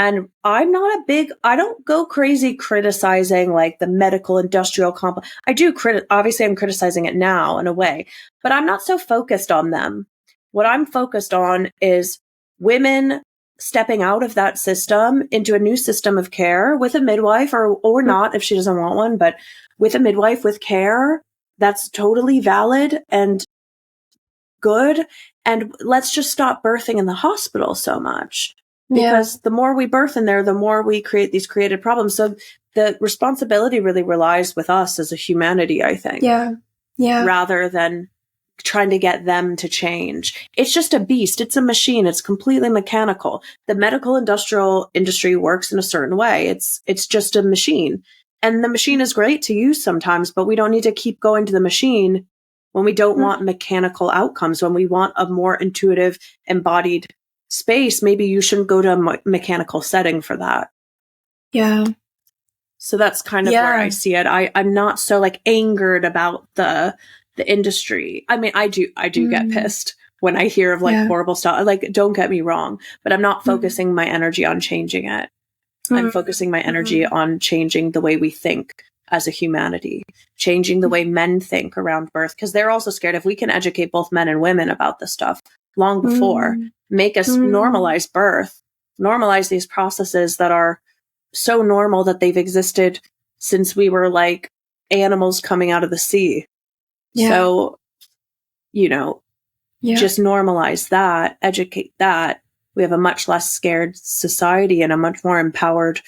And I don't go crazy criticizing like the medical industrial complex. I do obviously I'm criticizing it now in a way, but I'm not so focused on them. What I'm focused on is women stepping out of that system into a new system of care with a midwife, or not if she doesn't want one, but with a midwife with care that's totally valid and good. And let's just stop birthing in the hospital so much. Because the more we birth in there, the more we create these created problems. So the responsibility really relies with us as a humanity, I think. Rather than trying to get them to change. It's just a beast. It's a machine. It's completely mechanical. The medical industrial industry works in a certain way. It's just a machine. And the machine is great to use sometimes, but we don't need to keep going to the machine when we don't want mechanical outcomes. When we want a more intuitive, embodied space, maybe you shouldn't go to a mechanical setting for that. So that's kind of where I see it. I'm not so like angered about the industry. I mean, I do get pissed when I hear of like horrible stuff. Like, don't get me wrong, but I'm not focusing my energy on changing it. I'm focusing my energy on changing the way we think as a humanity, changing the way men think around birth, because they're also scared. If we can educate both men and women about this stuff long before, make us normalize birth, normalize these processes that are so normal that they've existed since we were like animals coming out of the sea. Yeah. So, you know, just normalize that, educate that. We have a much less scared society and a much more empowered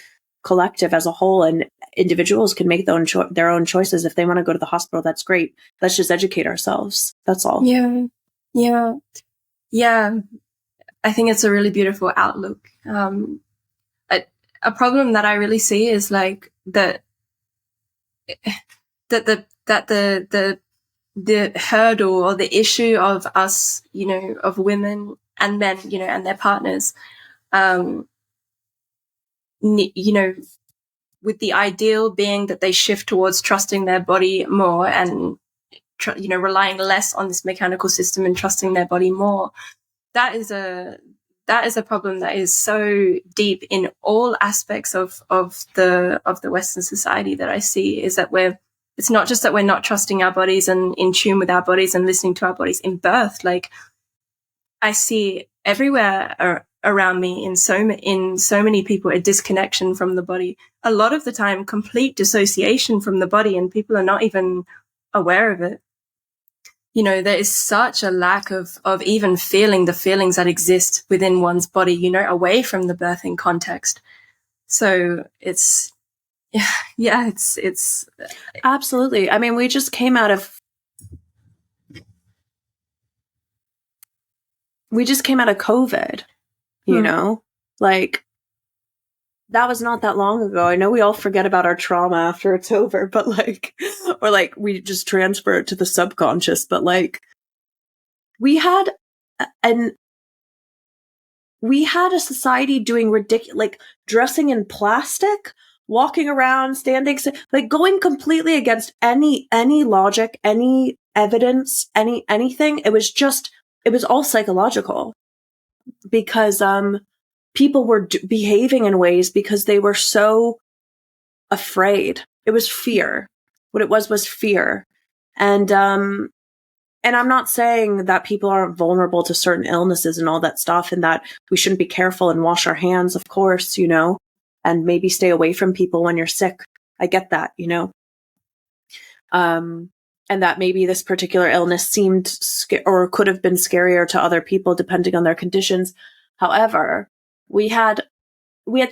collective as a whole, and individuals can make their own choices. If they want to go to the hospital, that's great. Let's just educate ourselves. That's all. Yeah. I think it's a really beautiful outlook. A problem that I really see is like that the hurdle or the issue of us, you know, of women and men, you know, and their partners, you know, with the ideal being that they shift towards trusting their body more and, you know, relying less on this mechanical system and trusting their body more. That is a problem that is so deep in all aspects of the Western society that I see, is that it's not just that we're not trusting our bodies and in tune with our bodies and listening to our bodies in birth. Like, I see everywhere around me in so many people a disconnection from the body. A lot of the time, complete dissociation from the body, and people are not even aware of it. You know, there is such a lack of even feeling the feelings that exist within one's body, you know, away from the birthing context. So it's absolutely. I mean, we just came out of COVID, you know, like that was not that long ago. I know we all forget about our trauma after it's over, but like, or like we just transfer it to the subconscious, but like we had a society doing ridiculous, like dressing in plastic, walking around, standing, like going completely against any logic, any evidence, anything. It was all psychological, because people were behaving in ways because they were so afraid. It was fear. What it was fear. And I'm not saying that people aren't vulnerable to certain illnesses and all that stuff, and that we shouldn't be careful and wash our hands, of course, you know, and maybe stay away from people when you're sick. I get that, you know. And that maybe this particular illness seemed or could have been scarier to other people depending on their conditions. However, we had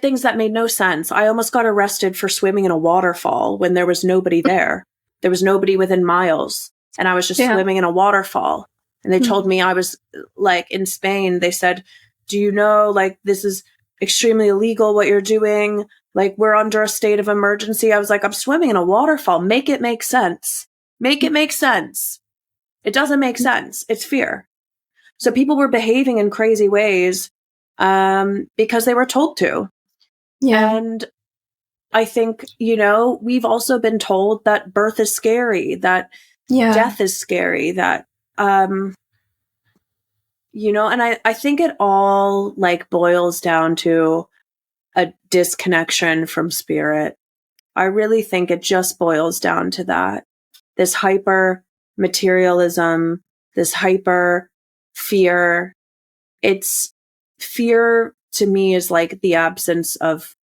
things that made no sense. I almost got arrested for swimming in a waterfall when there was nobody there. There was nobody within miles, and I was just swimming in a waterfall. And they told me, I was like in Spain, they said, do you know, like, this is extremely illegal what you're doing. Like, we're under a state of emergency. I was like, I'm swimming in a waterfall. Make it make sense. Make it make sense. It doesn't make sense. It's fear. So people were behaving in crazy ways because they were told to. Yeah. And I think, you know, we've also been told that birth is scary, that death is scary, that, you know, and I think it all like boils down to a disconnection from spirit. I really think it just boils down to that. This hyper materialism, this hyper fear. It's fear to me is like the absence of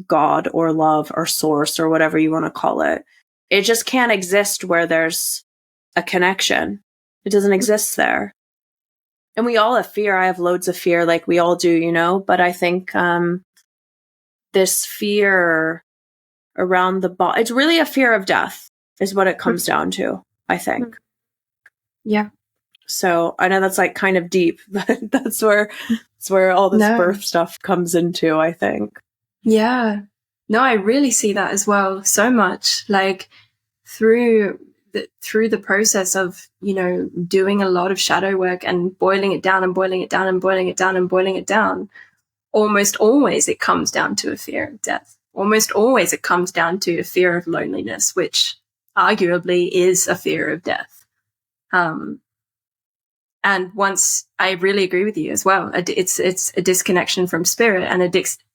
God or love or source or whatever you want to call it. It just can't exist where there's a connection. It doesn't exist there. And we all have fear. I have loads of fear, like we all do, you know, but I think this fear around the body, it's really a fear of death is what it comes down to, I think. Yeah. So I know that's like kind of deep, but that's where all this birth stuff comes into, I think. Yeah. No, I really see that as well. So much, like through the process of, you know, doing a lot of shadow work and boiling it down and boiling it down and boiling it down and boiling it down. Almost always it comes down to a fear of death. Almost always it comes down to a fear of loneliness, which arguably is a fear of death. And once I really agree with you as well, it's a disconnection from spirit, and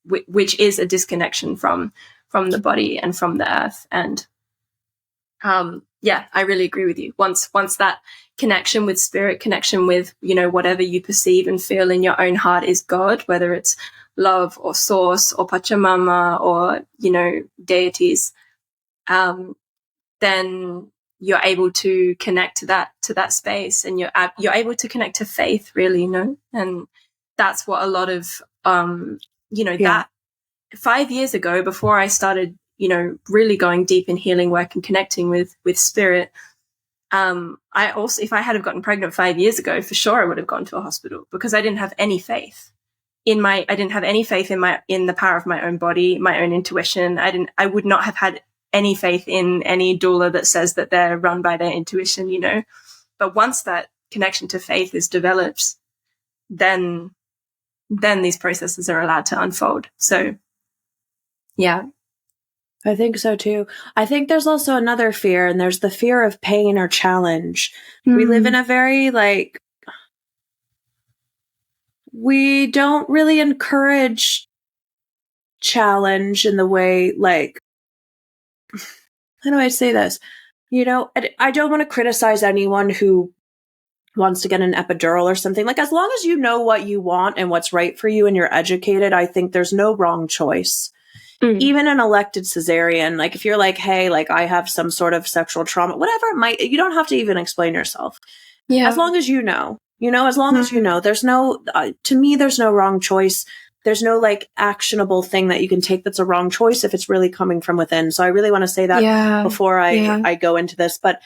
which is a disconnection from from the body and from the earth. And yeah, I really agree with you. Once that connection with spirit, connection with, you know, whatever you perceive and feel in your own heart is God, whether it's love or source or Pachamama or, you know, deities, then you're able to connect to that space, and you're able to connect to faith, really, you know. And that's what a lot of you know, that 5 years ago, before I started, you know, really going deep in healing work and connecting with spirit, I also, if I had have gotten pregnant 5 years ago, for sure I would have gone to a hospital, because I didn't have any faith in the power of my own body, my own intuition. I would not have had any faith in any doula that says that they're run by their intuition, you know. But once that connection to faith is developed, then these processes are allowed to unfold. So yeah. I think so too. I think there's also another fear, and there's the fear of pain or challenge. We live in a very, like, we don't really encourage challenge in the way, like, how do I say this? You know, I don't want to criticize anyone who wants to get an epidural or something. Like, as long as you know what you want and what's right for you and you're educated, I think there's no wrong choice. Even an elected cesarean, like, if you're like, hey, like, I have some sort of sexual trauma, whatever it might, you don't have to even explain yourself. Yeah. As long as you know, as long as you know, there's no, to me, there's no wrong choice. There's no, like, actionable thing that you can take that's a wrong choice if it's really coming from within. So I really want to say that before I go into this. But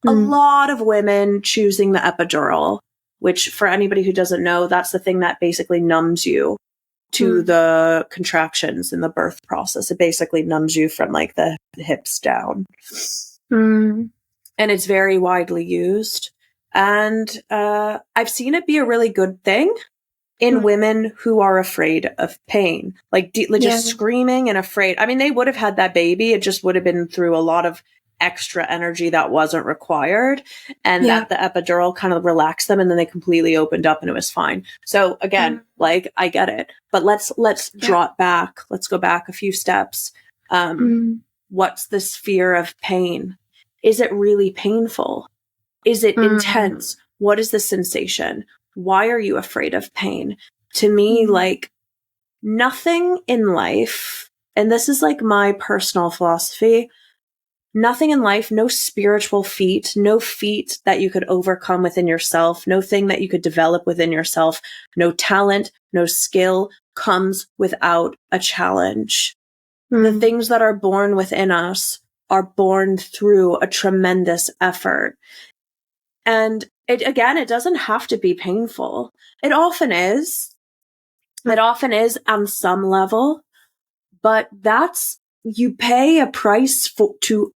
a lot of women choosing the epidural, which, for anybody who doesn't know, that's the thing that basically numbs you to the contractions in the birth process. It basically numbs you from, like, the hips down. And it's very widely used. And I've seen it be a really good thing in women who are afraid of pain, like, just screaming and afraid. I mean, they would have had that baby. It just would have been through a lot of extra energy that wasn't required, and that the epidural kind of relaxed them, and then they completely opened up and it was fine. So again, like, I get it, but let's draw it back. Let's go back a few steps. What's this fear of pain? Is it really painful? Is it intense? What is the sensation? Why are you afraid of pain? To me, like, nothing in life, and this is, like, my personal philosophy, nothing in life, no spiritual feat, no feat that you could overcome within yourself, no thing that you could develop within yourself, no talent, no skill comes without a challenge. The things that are born within us are born through a tremendous effort. And it doesn't have to be painful. It often is. It often is on some level, but you pay a price to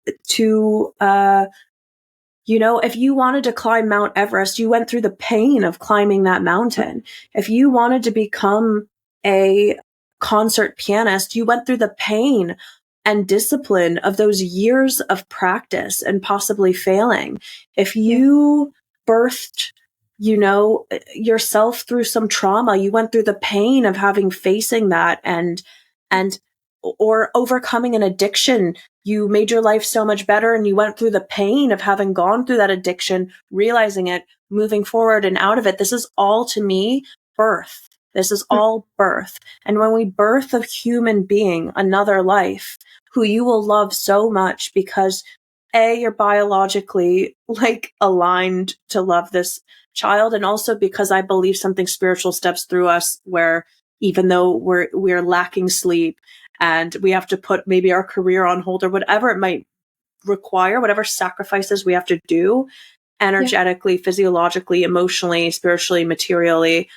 you know, if you wanted to climb Mount Everest, you went through the pain of climbing that mountain. If you wanted to become a concert pianist, you went through the pain and discipline of those years of practice and possibly failing. If you birthed, you know, yourself through some trauma, you went through the pain of facing that and or overcoming an addiction. You made your life so much better, and you went through the pain of having gone through that addiction, realizing it, moving forward and out of it. This is all, to me, birth. This is all birth. And when we birth a human being, another life, who you will love so much because you're biologically, like, aligned to love this child, and also because I believe something spiritual steps through us, where even though we're lacking sleep and we have to put maybe our career on hold or whatever it might require, whatever sacrifices we have to do energetically, physiologically, emotionally, spiritually, materially,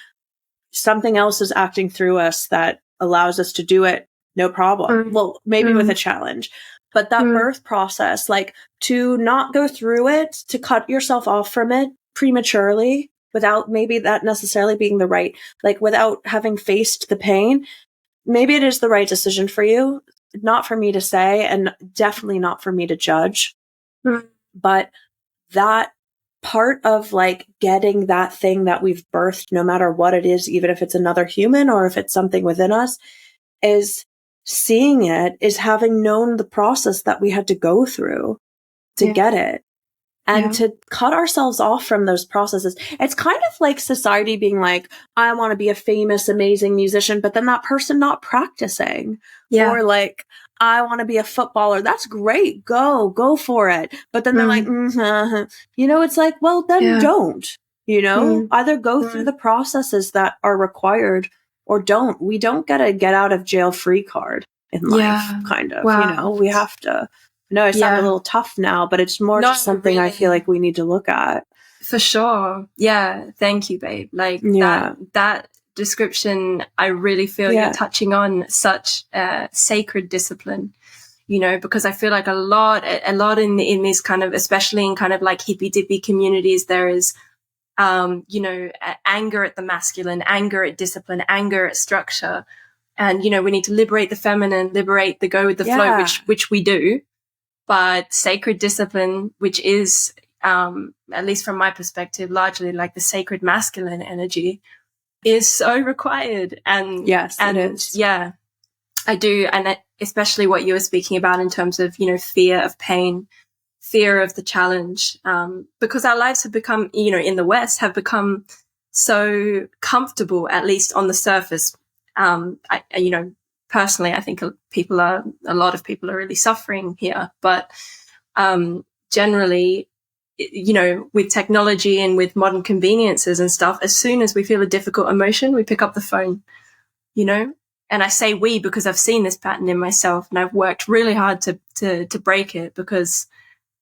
something else is acting through us that allows us to do it, no problem. Well, maybe with a challenge, but that birth process, like, to not go through it, to cut yourself off from it prematurely without maybe that necessarily being the right, like, without having faced the pain, maybe it is the right decision for you. Not for me to say, and definitely not for me to judge. But that part of, like, getting that thing that we've birthed, no matter what it is, even if it's another human or if it's something within us, is seeing it is having known the process that we had to go through to get it. And to cut ourselves off from those processes. It's kind of like society being like, I want to be a famous, amazing musician, but then that person not practicing. Or like, I want to be a footballer. That's great. Go for it. But then they're like, you know, it's like, well, then don't, you know, either go through the processes that are required or don't. We don't get a get out of jail free card in life, kind of, you know, we have to. No, I sound a little tough now, but it's more just something really. I feel like we need to look at. For sure. Yeah. Thank you, babe. Like that description, I really feel you're touching on such sacred discipline, you know, because I feel like a lot in these kind of, especially in kind of like hippy dippy communities, there is, you know, anger at the masculine, anger at discipline, anger at structure. And, you know, we need to liberate the feminine, liberate the go with the flow, which we do. But sacred discipline, which is, at least from my perspective, largely like the sacred masculine energy, is so required. And yes, it is. Yeah, I do. And especially what you were speaking about in terms of, you know, fear of pain, fear of the challenge, because our lives have become, you know, in the West have become so comfortable, at least on the surface. You know, personally, I think a lot of people are really suffering here, but generally, you know, with technology and with modern conveniences and stuff, as soon as we feel a difficult emotion, we pick up the phone, you know. And I say we because I've seen this pattern in myself, and I've worked really hard to break it. Because,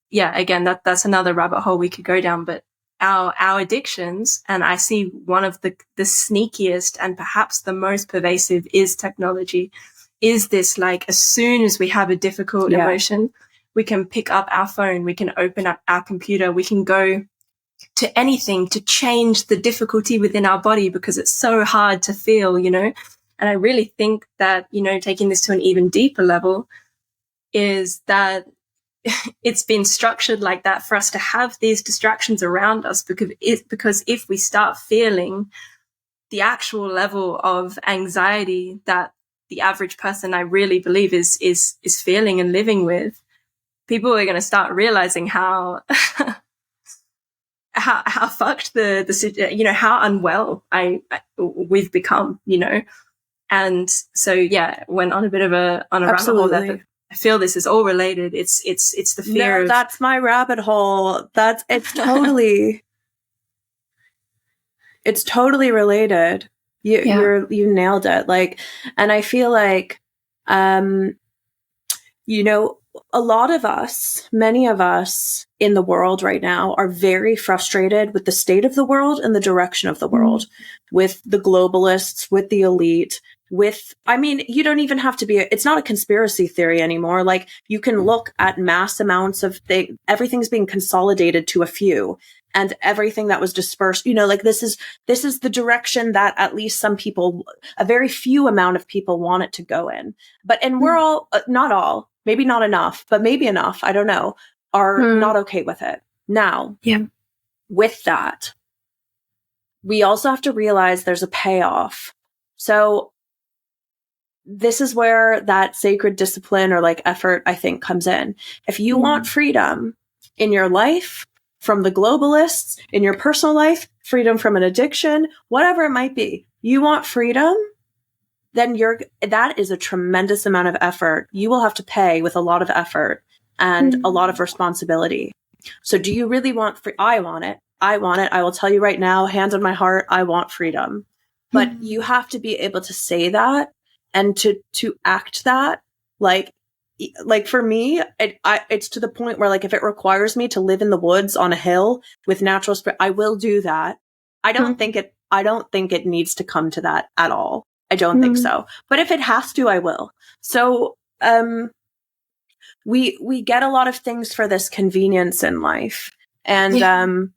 yeah, again, that's another rabbit hole we could go down. But our addictions, and I see one of the sneakiest and perhaps the most pervasive is technology, is this like as soon as we have a difficult emotion, we can pick up our phone, we can open up our computer, we can go to anything to change the difficulty within our body because it's so hard to feel, you know. And I really think that, you know, taking this to an even deeper level is that it's been structured like that for us to have these distractions around us, because if we start feeling the actual level of anxiety that the average person, I really believe, is feeling and living with, people are going to start realizing how how fucked the you know, how unwell we've become, you know. And so went on a bit of a rabbit hole there. I feel this is all related. It's the fear of... that's my rabbit hole. It's totally related. You nailed it. Like, and I feel like, you know, a lot of us, many of us in the world right now are very frustrated with the state of the world and the direction of the world, with the globalists, with the elite, I mean, you don't even have to it's not a conspiracy theory anymore. Like, you can look at mass amounts of everything's being consolidated to a few, and everything that was dispersed, you know, like this is the direction that at least some people, a very few amount of people want it to go in. And we're all, not all, maybe not enough, but maybe enough, I don't know, are not okay with it. Now, with that, we also have to realize there's a payoff. So this is where that sacred discipline or like effort, I think, comes in. If you want freedom in your life from the globalists, in your personal life, freedom from an addiction, whatever it might be, you want freedom, then that is a tremendous amount of effort. You will have to pay with a lot of effort and a lot of responsibility. So do you really want I want it. I want it. I will tell you right now, hands on my heart, I want freedom. But you have to be able to say that and to act that. Like for me, it's to the point where, like, if it requires me to live in the woods on a hill with natural spirit, I will do that. I don't think it needs to come to that at all. I don't think so. But if it has to, I will. So, we get a lot of things for this convenience in life. And,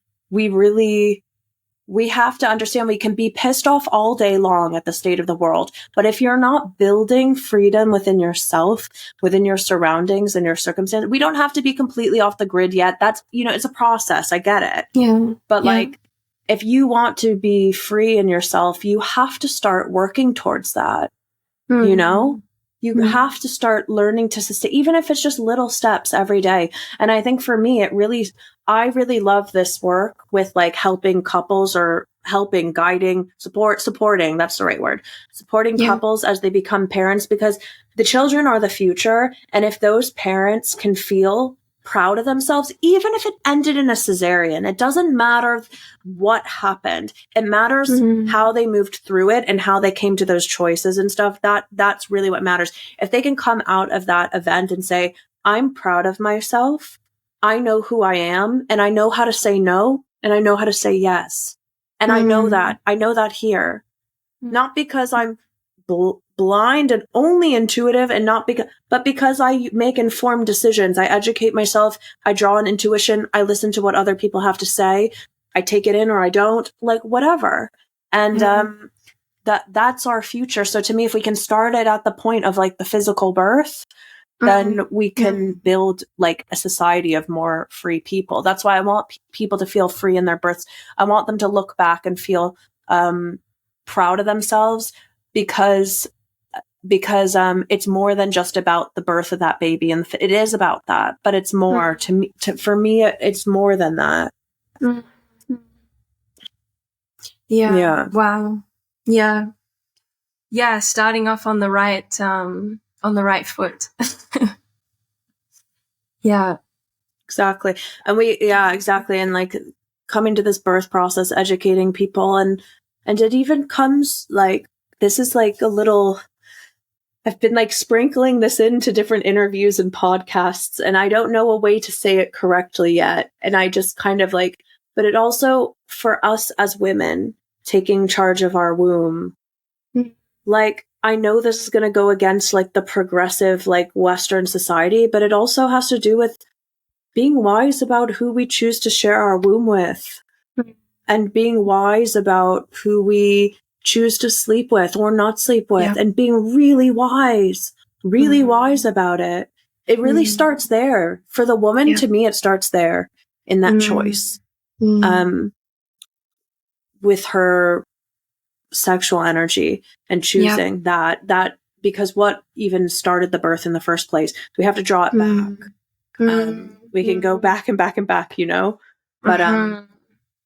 we have to understand we can be pissed off all day long at the state of the world. But if you're not building freedom within yourself, within your surroundings and your circumstances, we don't have to be completely off the grid yet. That's, you know, it's a process. I get it. Yeah. But like, if you want to be free in yourself, you have to start working towards that, you know? You have to start learning to sustain, even if it's just little steps every day. And I think for me, I really love this work with like helping couples or helping, guiding, supporting, that's the right word, supporting couples as they become parents, because the children are the future. And if those parents can feel proud of themselves, even if it ended in a cesarean, it doesn't matter what happened. It matters how they moved through it and how they came to those choices and stuff. That's really what matters. If they can come out of that event and say, I'm proud of myself, I know who I am, and I know how to say no, and I know how to say yes. And I know that here, not because I'm blind and only intuitive, and but because I make informed decisions. I educate myself. I draw on intuition. I listen to what other people have to say. I take it in or I don't, like whatever. And, that's our future. So to me, if we can start it at the point of like the physical birth, then we can build like a society of more free people. That's why I want people to feel free in their births. I want them to look back and feel, proud of themselves, because it's more than just about the birth of that baby, and it is about that, but it's more for me, it's more than that. Yeah. Wow. Yeah. Starting off on the right foot. Yeah. Exactly. And exactly. And like coming to this birth process, educating people, and it even comes like, this is like a little, I've been like sprinkling this into different interviews and podcasts, and I don't know a way to say it correctly yet. And I just kind of like, but it also, for us as women taking charge of our womb, like, I know this is going to go against like the progressive, like Western society, but it also has to do with being wise about who we choose to share our womb with, and being wise about who we choose to sleep with or not sleep with, and being really wise about it. It really starts there. For the woman, to me, it starts there in that choice, with her sexual energy and choosing that, because what even started the birth in the first place, we have to draw it back. We can go back and back and back, you know, but,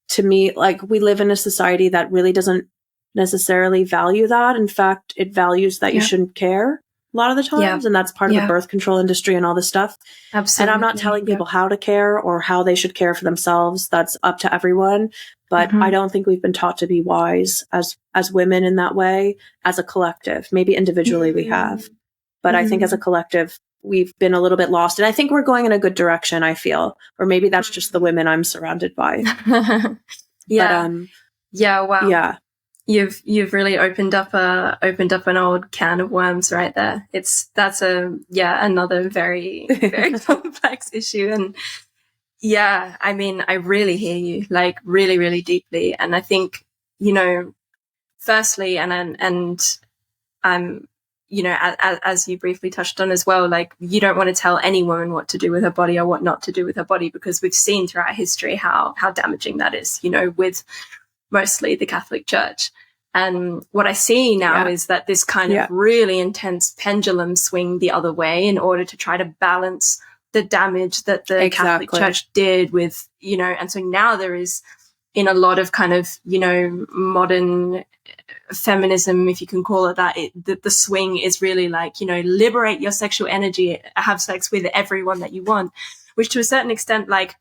to me, like, we live in a society that really doesn't necessarily value that. In fact, it values that you shouldn't care a lot of the times. And that's part of the birth control industry and all this stuff. Absolutely. And I'm not telling people how to care or how they should care for themselves. That's up to everyone. But I don't think we've been taught to be wise as women in that way, as a collective. Maybe individually we have, but I think as a collective, we've been a little bit lost. And I think we're going in a good direction, I feel. Or maybe that's just the women I'm surrounded by. Wow. Yeah. You've really opened up an old can of worms right there. That's another very, very complex issue. And yeah, I mean, I really hear you, like really, really deeply. And I think, you know, firstly, you know, as you briefly touched on as well, like, you don't want to tell any woman what to do with her body or what not to do with her body, because we've seen throughout history how damaging that is, you know, with mostly the Catholic Church. And what I see now is that this kind of really intense pendulum swing the other way in order to try to balance the damage that the Catholic Church did with, you know, and so now there is, in a lot of kind of, you know, modern feminism, if you can call it that, the swing is really like, you know, liberate your sexual energy, have sex with everyone that you want, which to a certain extent, like,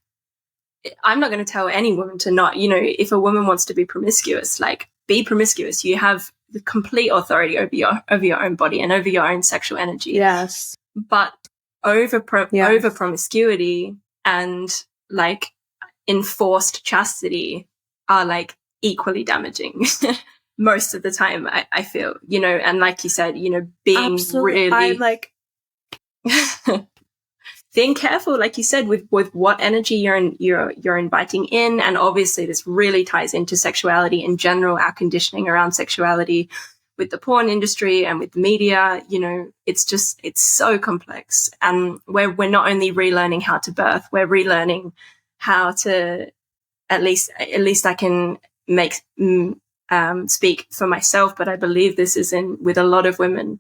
I'm not going to tell any woman to not, you know, if a woman wants to be promiscuous, like, be promiscuous. You have the complete authority over your own body and over your own sexual energy. Yes. But over promiscuity and like enforced chastity are like equally damaging most of the time, I feel, you know, and like you said, you know, being really, I'm like, being careful, like you said, with what energy you're inviting in. And obviously this really ties into sexuality in general, our conditioning around sexuality with the porn industry and with the media. You know, it's so complex. And we're not only relearning how to birth, we're relearning how to, at least I can speak for myself, but I believe this is with a lot of women,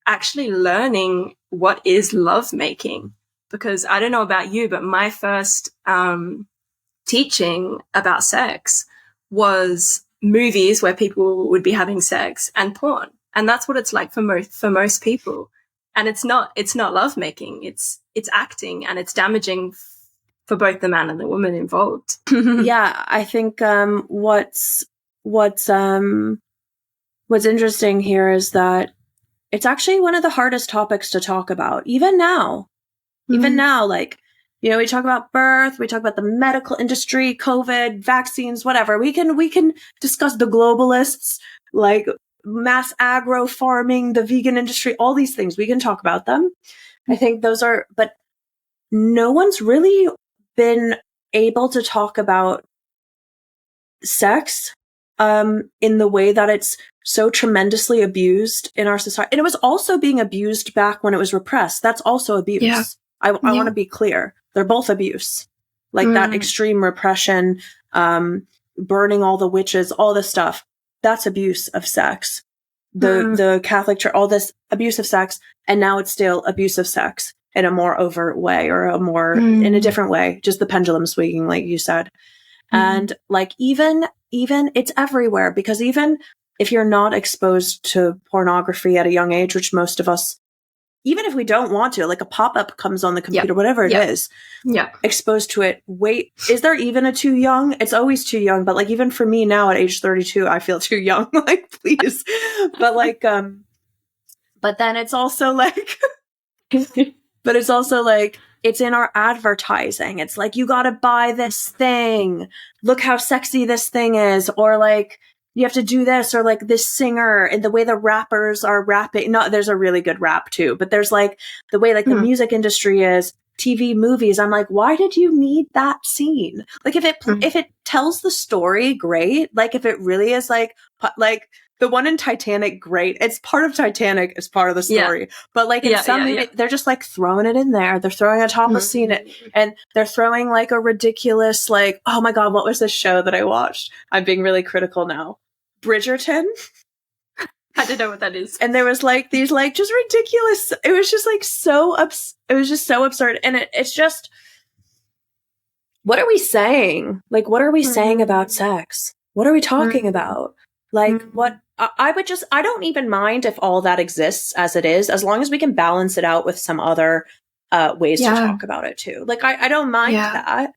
actually learning what is lovemaking. Because I don't know about you, but my first teaching about sex was movies where people would be having sex and porn. And that's what it's like for most people. And it's not lovemaking. It's acting, and it's damaging for both the man and the woman involved. Yeah, I think what's interesting here is that it's actually one of the hardest topics to talk about, even now. Even now, like, you know, we talk about birth, we talk about the medical industry, COVID, vaccines, whatever. We can discuss the globalists, like mass agro farming, the vegan industry, all these things. We can talk about them. I think those are, but no one's really been able to talk about sex in the way that it's so tremendously abused in our society. And it was also being abused back when it was repressed. That's also abuse. Yeah. I want to be clear. They're both abuse. Like that extreme repression, burning all the witches, all this stuff. That's abuse of sex. The Catholic Church, all this abuse of sex. And now it's still abuse of sex in a more overt way, or a more, in a different way. Just the pendulum swinging, like you said. And like, even it's everywhere, because even if you're not exposed to pornography at a young age, which most of us, even if we don't want to, like a pop-up comes on the computer, whatever it is, exposed to it. Wait, is there even a too young? It's always too young. But like, even for me now at age 32, I feel too young. Like, please. But like, but then it's also like, it's in our advertising. It's like, you got to buy this thing. Look how sexy this thing is. Or like, you have to do this, or like this singer, and the way the rappers are rapping. No, there's a really good rap too, but there's like the way like the music industry is, TV, movies. I'm like, why did you need that scene? Like, if it tells the story, great. Like, if it really is like the one in Titanic, great. It's part of Titanic, is part of the story. But like in some movie, they're just like throwing it in there. They're throwing a topless scene, and they're throwing like a ridiculous, like, oh my God, what was this show that I watched? I'm being really critical now. Bridgerton. I don't know what that is. And there was like these like just ridiculous. It was just like it was just so absurd. And it's just, what are we saying? Like, what are we saying about sex? What are we talking about? Like, what I don't even mind if all that exists as it is, as long as we can balance it out with some other ways to talk about it too. Like, I don't mind that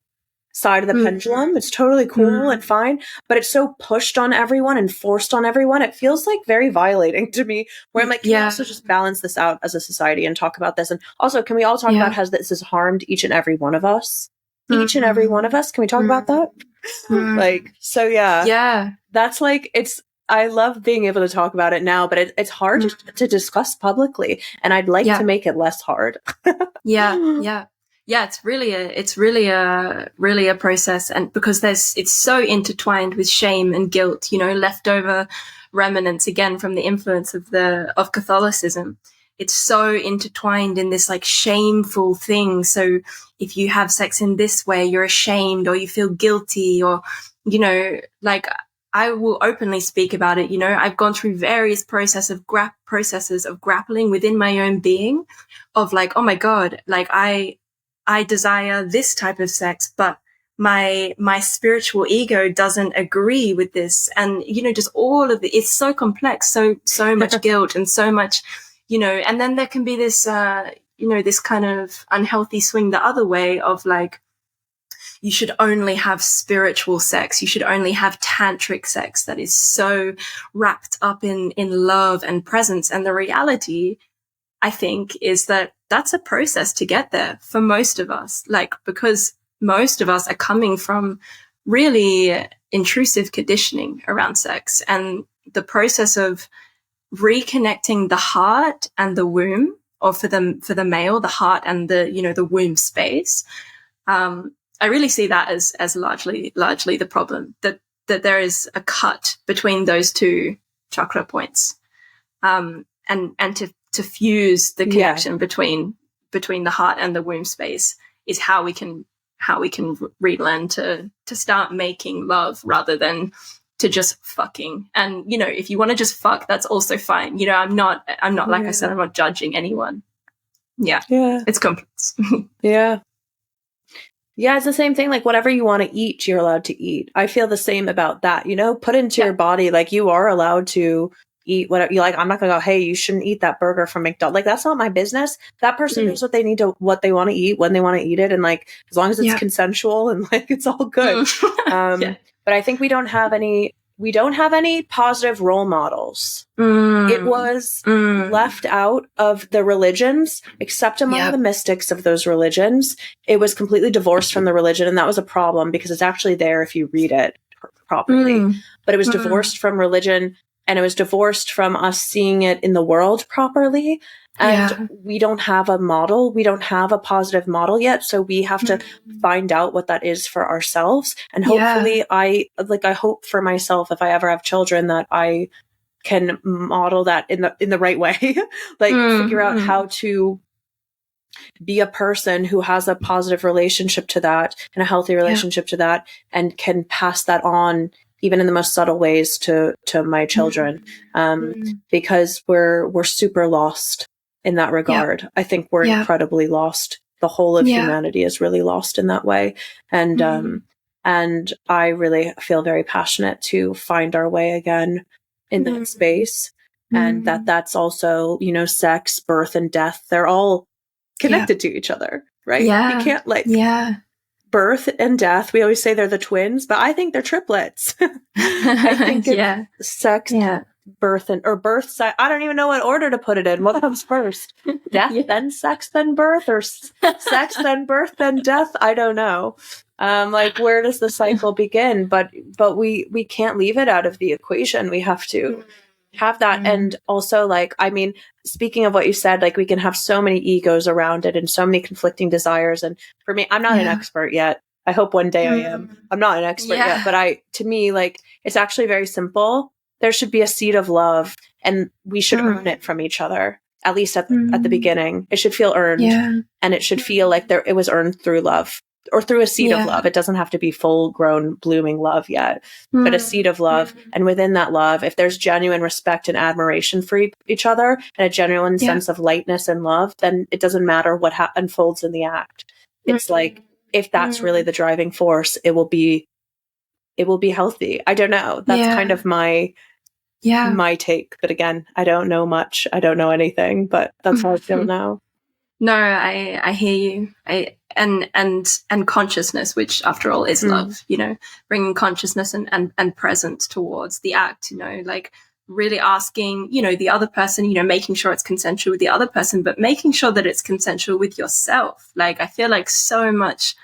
side of the pendulum. It's totally cool and fine, but it's so pushed on everyone and forced on everyone. It feels like very violating to me, where I'm like, can we also just balance this out as a society and talk about this? And also, can we all talk about how this has harmed each and every one of us? Each and every one of us. Can we talk about that? Like, so that's like, I love being able to talk about it now, but it's hard to discuss publicly, and I'd like to make it less hard. It's really a process, and because it's so intertwined with shame and guilt, you know, leftover remnants again from the influence of Catholicism. It's so intertwined in this like shameful thing. So if you have sex in this way, you're ashamed, or you feel guilty, or, you know, like, I will openly speak about it. You know, I've gone through various processes of grappling within my own being, of like, oh my God, like I desire this type of sex, but my spiritual ego doesn't agree with this. And, you know, just all of it, it's so complex, so much guilt and so much, you know, and then there can be this, you know, this kind of unhealthy swing the other way of like, you should only have spiritual sex. You should only have tantric sex that is so wrapped up in love and presence. And the reality, I think, is that that's a process to get there for most of us. Like, because most of us are coming from really intrusive conditioning around sex, and the process of reconnecting the heart and the womb, or for the male, the heart and the, you know, the womb space. I really see that as largely the problem, that there is a cut between those two chakra points, and to fuse the connection between the heart and the womb space is how we can relearn to start making love, rather than to just fucking. And, you know, if you want to just fuck, that's also fine. You know, I'm not, like I said, I'm not judging anyone. Yeah. It's complex. Yeah. Yeah, it's the same thing. Like, whatever you want to eat, you're allowed to eat. I feel the same about that, you know, put into your body. Like, you are allowed to eat whatever you like. I'm not going to go, hey, you shouldn't eat that burger from McDonald's. Like, that's not my business. That person knows what they need to, what they want to eat, when they want to eat it. And like, as long as it's consensual and like, it's all good. But I think we don't have any positive role models. It was left out of the religions, except among the mystics of those religions. It was completely divorced from the religion. And that was a problem, because it's actually there if you read it properly. But it was divorced from religion, and it was divorced from us seeing it in the world properly. And we don't have a model. We don't have a positive model yet. So we have to find out what that is for ourselves. And hopefully I hope for myself, if I ever have children, that I can model that in the right way. Like figure out how to be a person who has a positive relationship to that and a healthy relationship to that, and can pass that on even in the most subtle ways to my children. Because we're super lost in that regard. I think we're incredibly lost. The whole of humanity is really lost in that way. And I really feel very passionate to find our way again in that space. And that's also, you know, sex, birth, and death, they're all connected to each other, right? You can't like birth and death. We always say they're the twins, but I think they're triplets. I think it's sex, birth, I don't even know what order to put it in. What comes first? Death, then sex, then birth, or sex, then birth, then death? I don't know. Like, where does the cycle begin? But we can't leave it out of the equation. We have to have that. And also, like, I mean, speaking of what you said, like, we can have so many egos around it and so many conflicting desires. And for me, I'm not an expert yet. I hope one day I am. I'm not an expert yet, but to me, like, it's actually very simple. There should be a seed of love, and we should earn it from each other, at least at the beginning. It should feel earned, and it should feel like it was earned through love, or through a seed of love. It doesn't have to be full grown, blooming love yet, but a seed of love. And within that love, if there's genuine respect and admiration for each other, and a genuine sense of lightness and love, then it doesn't matter what unfolds in the act. It's like, if that's really the driving force, it will be healthy. I don't know. That's kind of my take. But again, I don't know much. I don't know anything, but that's how I feel now. No, I hear you. And consciousness, which after all is love, you know, bringing consciousness and presence towards the act, you know, like really asking, you know, the other person, you know, making sure it's consensual with the other person, but making sure that it's consensual with yourself. Like, I feel like so much,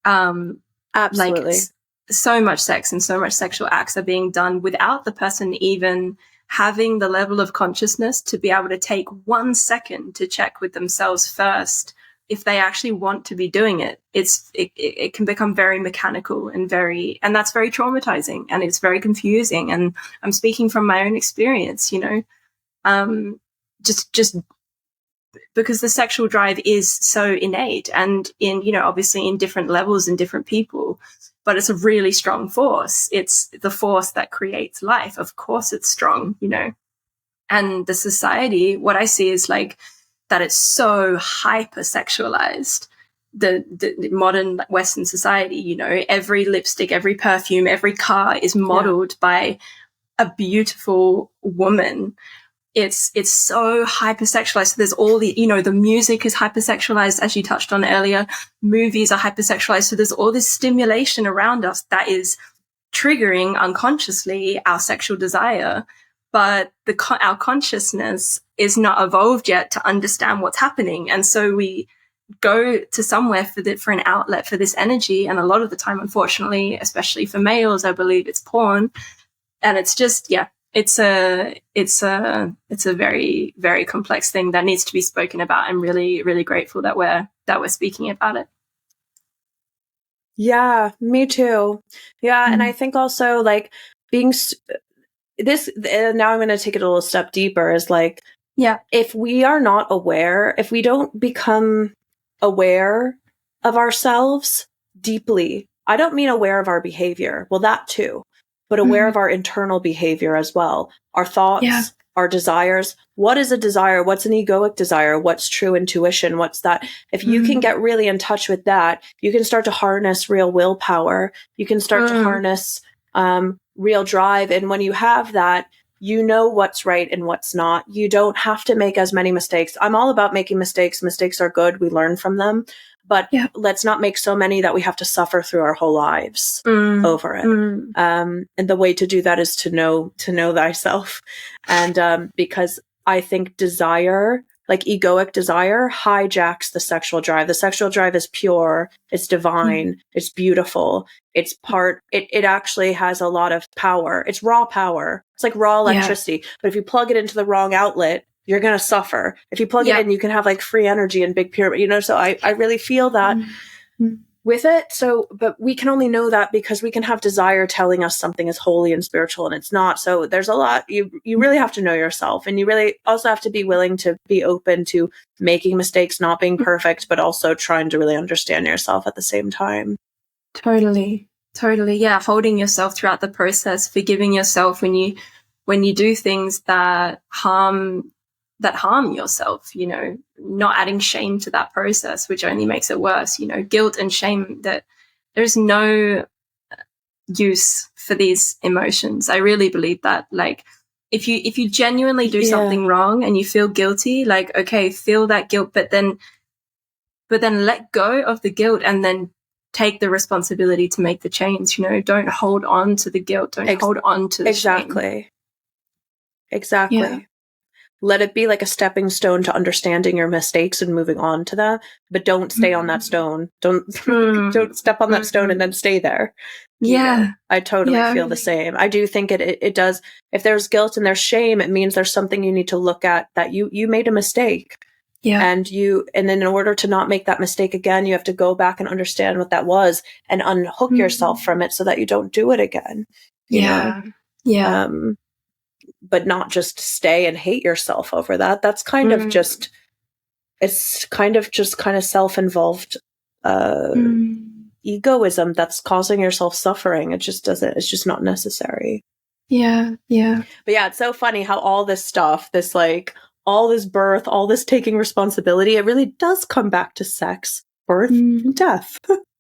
absolutely. Like, so much sex and so much sexual acts are being done without the person even having the level of consciousness to be able to take 1 second to check with themselves first if they actually want to be doing it. It can become very mechanical and that's very traumatizing, and it's very confusing. And I'm speaking from my own experience, you know, just because the sexual drive is so innate, and in, you know, obviously in different levels in different people, but it's a really strong force. It's the force that creates life. Of course it's strong, you know. And the society, what I see is like that it's so hypersexualized. The modern Western society, you know, every lipstick, every perfume, every car is modeled by a beautiful woman. It's so hypersexualized. So there's all the, you know, the music is hypersexualized, as you touched on earlier. Movies are hypersexualized. So there's all this stimulation around us that is triggering unconsciously our sexual desire. But our consciousness is not evolved yet to understand what's happening. And so we go to somewhere for an outlet for this energy. And a lot of the time, unfortunately, especially for males, I believe it's porn. And it's just, it's a very, very complex thing that needs to be spoken about. I'm really, really grateful that we're speaking about it. Yeah, me too. Yeah. And I think also, like, being this, now I'm going to take it a little step deeper, is like, if we are not aware, if we don't become aware of ourselves deeply, I don't mean aware of our behavior. Well, that too. but aware of our internal behavior as well. Our thoughts, our desires. What is a desire? What's an egoic desire? What's true intuition? What's that? If you can get really in touch with that, you can start to harness real willpower. You can start to harness real drive. And when you have that, you know what's right and what's not. You don't have to make as many mistakes. I'm all about making mistakes. Mistakes are good. We learn from them. But let's not make so many that we have to suffer through our whole lives over it. And the way to do that is to know thyself. And because I think desire, like egoic desire, hijacks the sexual drive. The sexual drive is pure, it's divine, it's beautiful. It actually has a lot of power. It's raw power. It's like raw electricity. But if you plug it into the wrong outlet, you're going to suffer. If you plug it in, you can have like free energy and big pure, so I really feel that with it. So, but we can only know that because we can have desire telling us something is holy and spiritual and it's not. So there's a lot, you really have to know yourself, and you really also have to be willing to be open to making mistakes, not being perfect, but also trying to really understand yourself at the same time. Totally. Yeah. Holding yourself throughout the process, forgiving yourself when you do things that harm yourself, not adding shame to that process, which only makes it worse, guilt and shame, that there's no use for these emotions. I really believe that. Like, if you genuinely do something wrong and you feel guilty, like, okay, feel that guilt, but then let go of the guilt and then take the responsibility to make the change. Don't hold on to the guilt. Don't hold on to the shame. Exactly. Yeah. Let it be like a stepping stone to understanding your mistakes and moving on to them, but don't stay on that stone. Don't step on that stone and then stay there. I totally feel the same. I do think it does. If there's guilt and there's shame, it means there's something you need to look at, that you made a mistake. Yeah. And then in order to not make that mistake again, you have to go back and understand what that was and unhook yourself from it so that you don't do it again. You know? But not just stay and hate yourself over that. That's kind of just, it's kind of self-involved egoism that's causing yourself suffering. It's just not necessary. Yeah. But it's so funny how all this stuff, this like, all this birth, all this taking responsibility, it really does come back to sex, birth, and death.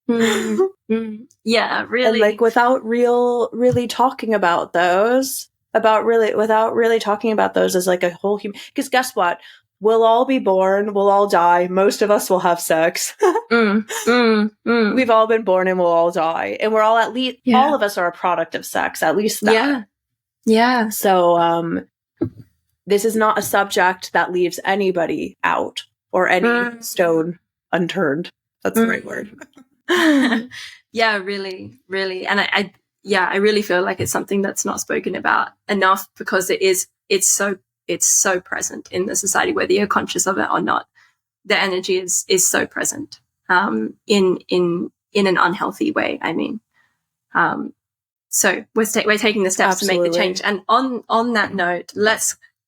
Yeah, really. And like without really talking about those, without really talking about those as like a whole human, because guess what? We'll all be born, we'll all die, most of us will have sex. We've all been born and we'll all die. And we're all all of us are a product of sex, at least that. Yeah. So, this is not a subject that leaves anybody out or any stone unturned. That's the right word. Yeah, really. And I really feel like it's something that's not spoken about enough, because it's so present in the society, whether you're conscious of it or not. The energy is so present, in an unhealthy way. I mean, so we're taking the steps to make the change. And on that note,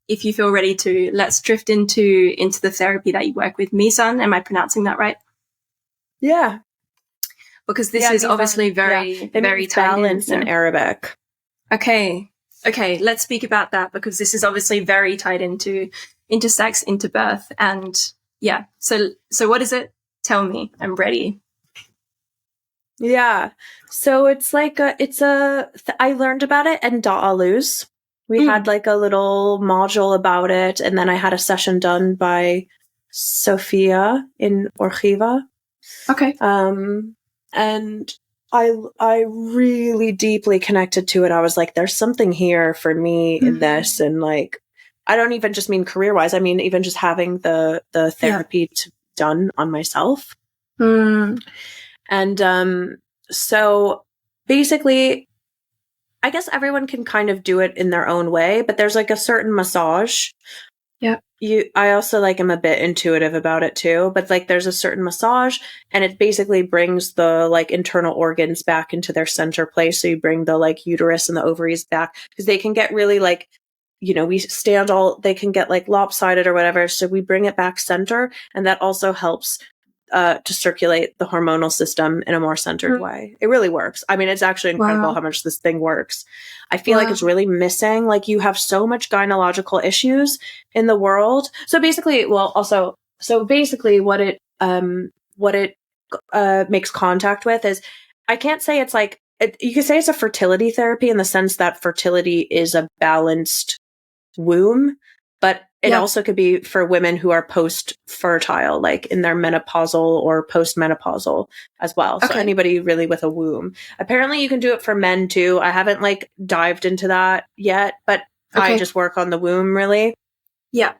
if you feel ready to, let's drift into the therapy that you work with, Mizan. Am I pronouncing that right? Yeah. Because this is obviously very balance in Arabic. Okay. Let's speak about that, because this is obviously very tied into sex, into birth, and So what is it? Tell me. I'm ready. Yeah. So it's like I learned about it in Da'aluz. We had like a little module about it, and then I had a session done by Sophia in Orchiva. Okay. And I really deeply connected to it. I was like, there's something here for me in this. And like, I don't even just mean career-wise. I mean, even just having the therapy done on myself. And so basically, I guess everyone can kind of do it in their own way, but there's like a certain massage. Yeah. I also like am a bit intuitive about it too, but like there's a certain massage, and it basically brings the like internal organs back into their center place. So you bring the like uterus and the ovaries back, because they can get really like, they can get like lopsided or whatever. So we bring it back center, and that also helps to circulate the hormonal system in a more centered way. It really works. I mean, it's actually incredible how much this thing works. I feel like it's really missing. Like, you have so much gynecological issues in the world. So basically, what it makes contact with is, I can't say it's like, you could say it's a fertility therapy in the sense that fertility is a balanced womb, but it also could be for women who are post-fertile, like in their menopausal or post-menopausal as well. So anybody really with a womb. Apparently you can do it for men too. I haven't like dived into that yet, but I just work on the womb really. Yeah.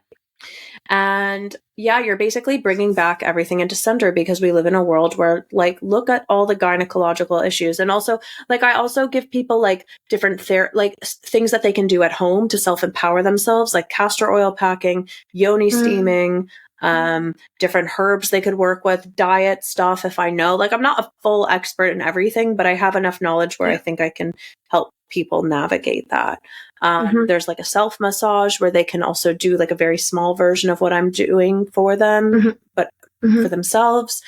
And yeah, you're basically bringing back everything into center, because we live in a world where, like, look at all the gynecological issues. And also, like, I also give people like different things that they can do at home to self-empower themselves, like castor oil packing, yoni steaming, different herbs they could work with, diet stuff. If I know, like, I'm not a full expert in everything, but I have enough knowledge where I think I can help people navigate that. There's like a self massage where they can also do like a very small version of what I'm doing for them, but for themselves.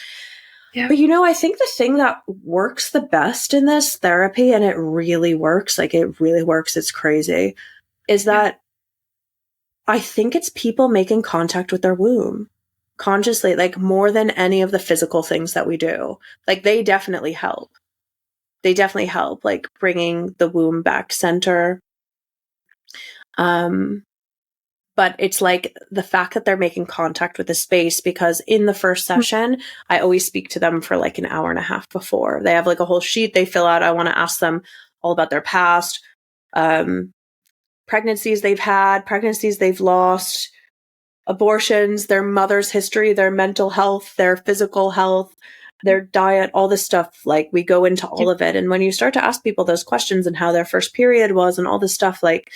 Yeah. But I think the thing that works the best in this therapy, and it really works, it's crazy, is that I think it's people making contact with their womb consciously, like more than any of the physical things that we do. Like, they definitely help. Like bringing the womb back center. But it's like the fact that they're making contact with the space, because in the first session, I always speak to them for like an hour and a half before. They have like a whole sheet they fill out. I want to ask them all about their past, pregnancies they've had, pregnancies they've lost, abortions, their mother's history, their mental health, their physical health, their diet, all this stuff. Like, we go into all of it. And when you start to ask people those questions and how their first period was and all this stuff, like,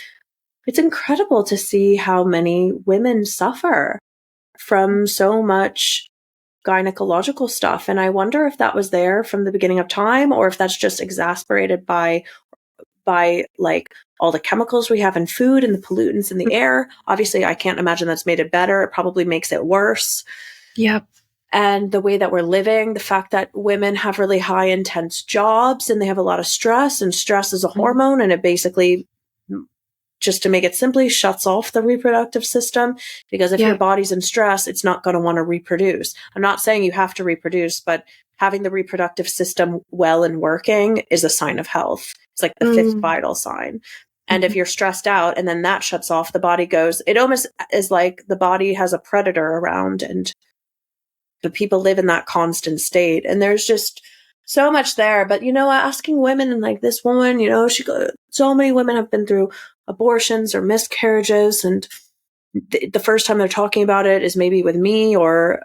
it's incredible to see how many women suffer from so much gynecological stuff. And I wonder if that was there from the beginning of time, or if that's just exacerbated by like all the chemicals we have in food and the pollutants in the air. Obviously, I can't imagine that's made it better. It probably makes it worse. Yep. And the way that we're living, the fact that women have really high intense jobs and they have a lot of stress, and stress is a hormone, and it basically, just to make it simply, shuts off the reproductive system, because if your body's in stress, it's not going to want to reproduce. I'm not saying you have to reproduce, but having the reproductive system well and working is a sign of health. It's like the fifth vital sign. And if you're stressed out and then that shuts off, the body goes, it almost is like the body has a predator around, and the people live in that constant state. And there's just so much there. But, asking women, and like this woman, so many women have been through abortions or miscarriages, and the first time they're talking about it is maybe with me, or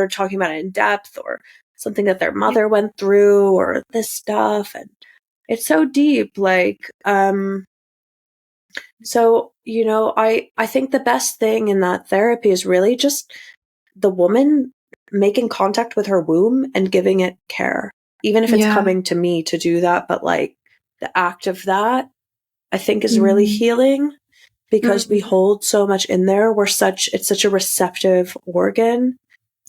talking about it in depth, or something that their mother went through, or this stuff. And it's so deep. Like, so, I think the best thing in that therapy is really just the woman making contact with her womb and giving it care, even if it's coming to me to do that. But like, the act of that, I think, is really healing, because we hold so much in there. It's such a receptive organ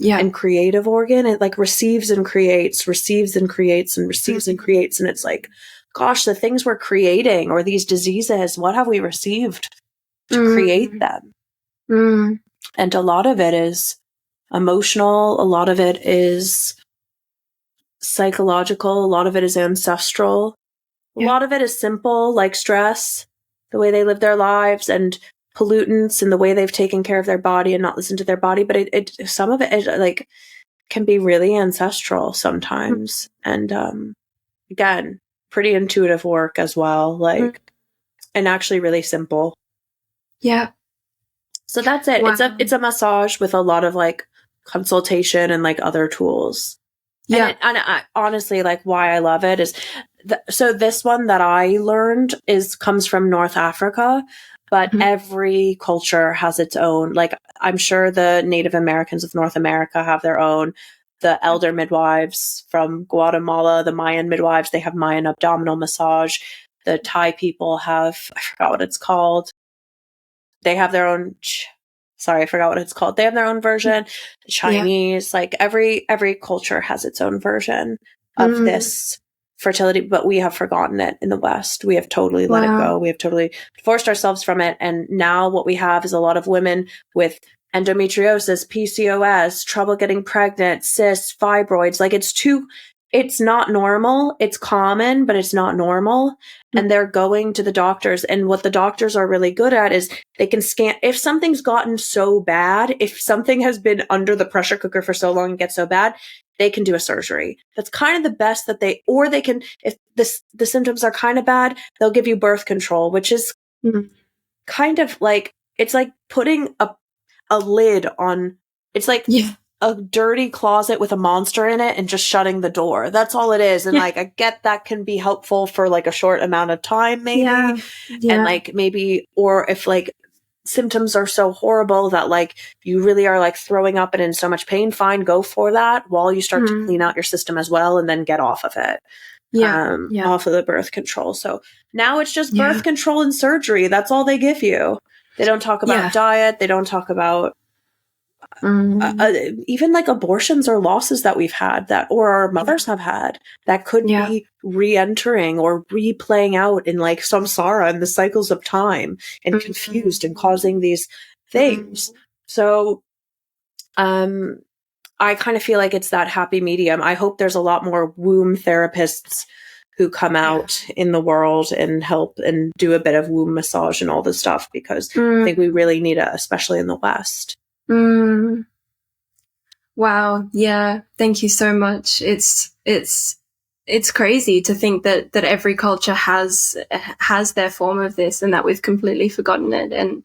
and creative organ. It like receives and creates, receives and creates, and receives and creates. And it's like, gosh, the things we're creating, or these diseases, what have we received to create them? And a lot of it is emotional. A lot of it is psychological. A lot of it is ancestral. A lot of it is simple, like stress, the way they live their lives, and pollutants, and the way they've taken care of their body and not listened to their body. But some of it like can be really ancestral sometimes. And again, pretty intuitive work as well, like, and actually really simple. Yeah. So that's it. Wow. It's a massage with a lot of like consultation and like other tools. Yeah. And I, honestly, like, why I love it is, so this one that I learned comes from North Africa, but every culture has its own. Like, I'm sure the Native Americans of North America have their own. The elder midwives from Guatemala, the Mayan midwives, they have Mayan abdominal massage. The Thai people have, I forgot what it's called. They have their own sorry, I forgot what it's called. They have their own version. The Chinese, like every culture has its own version of this fertility, but we have forgotten it in the West. We have totally let it go. We have totally forced ourselves from it. And now what we have is a lot of women with endometriosis, PCOS, trouble getting pregnant, cysts, fibroids. Like it's not normal. It's common, but it's not normal. And they're going to the doctors. And what the doctors are really good at is they can scan. If something's gotten so bad, if something has been under the pressure cooker for so long and gets so bad, they can do a surgery. That's kind of the best that or they can, if the symptoms are kind of bad, they'll give you birth control, which is kind of like, it's like putting a lid on, it's like a dirty closet with a monster in it and just shutting the door. That's all it is. And like, I get that can be helpful for like a short amount of time, maybe. And like maybe, or if like symptoms are so horrible that like you really are like throwing up and in so much pain, fine, go for that while you start to clean out your system as well and then get off of it. Off of the birth control. So now it's just birth control and surgery. That's all they give you. They don't talk about diet. They don't talk about even like abortions or losses that we've had that, or our mothers have had that could be re-entering or replaying out in like samsara and the cycles of time and confused and causing these things. So, I kind of feel like it's that happy medium. I hope there's a lot more womb therapists who come out in the world and help and do a bit of womb massage and all this stuff, because I think we really need it, especially in the West. Wow. Yeah. Thank you so much. It's crazy to think that every culture has their form of this and that we've completely forgotten it. And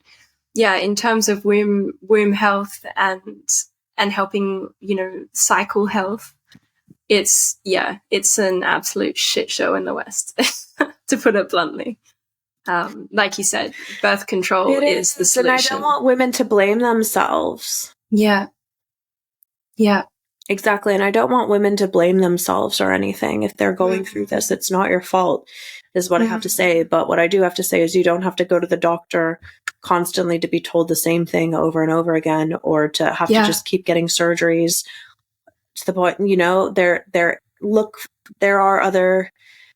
yeah, in terms of womb health and helping, cycle health, it's an absolute shit show in the West, to put it bluntly. Like you said, birth control is the solution. And I don't want women to blame themselves. Yeah. Exactly. And I don't want women to blame themselves or anything. If they're going through this, it's not your fault, is what I have to say. But what I do have to say is you don't have to go to the doctor constantly to be told the same thing over and over again, or to have to just keep getting surgeries to the point, there are other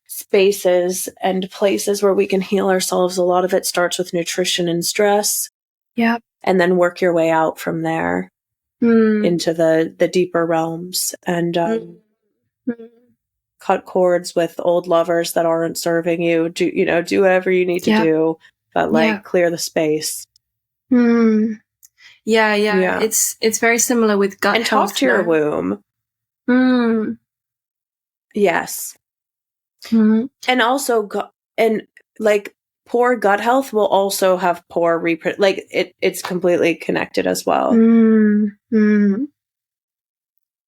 spaces and places where we can heal ourselves. A lot of it starts with nutrition and stress. Yeah. And then work your way out from there into the deeper realms, and cut cords with old lovers that aren't serving you. Do whatever you need to do, but clear the space. Yeah. It's very similar with gut and health. Talk to your womb. Yes. And also, poor gut health will also have poor it's completely connected as well.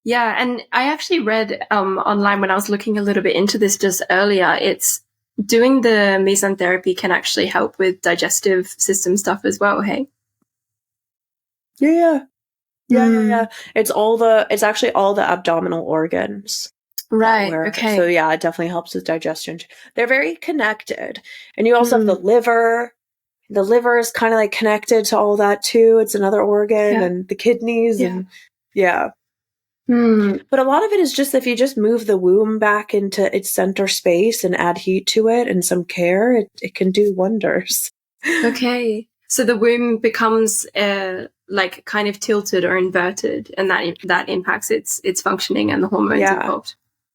Yeah, and I actually read online when I was looking a little bit into this just earlier, it's doing the Mizan therapy can actually help with digestive system stuff as well, hey? Yeah. It's actually all the abdominal organs. Right. Okay. So yeah, it definitely helps with digestion. They're very connected. And you also have the liver. The liver is kind of like connected to all that too. It's another organ, and the kidneys and But a lot of it is just, if you just move the womb back into its center space and add heat to it and some care, it can do wonders. Okay. So the womb becomes like kind of tilted or inverted, and that impacts its functioning and the hormones involved.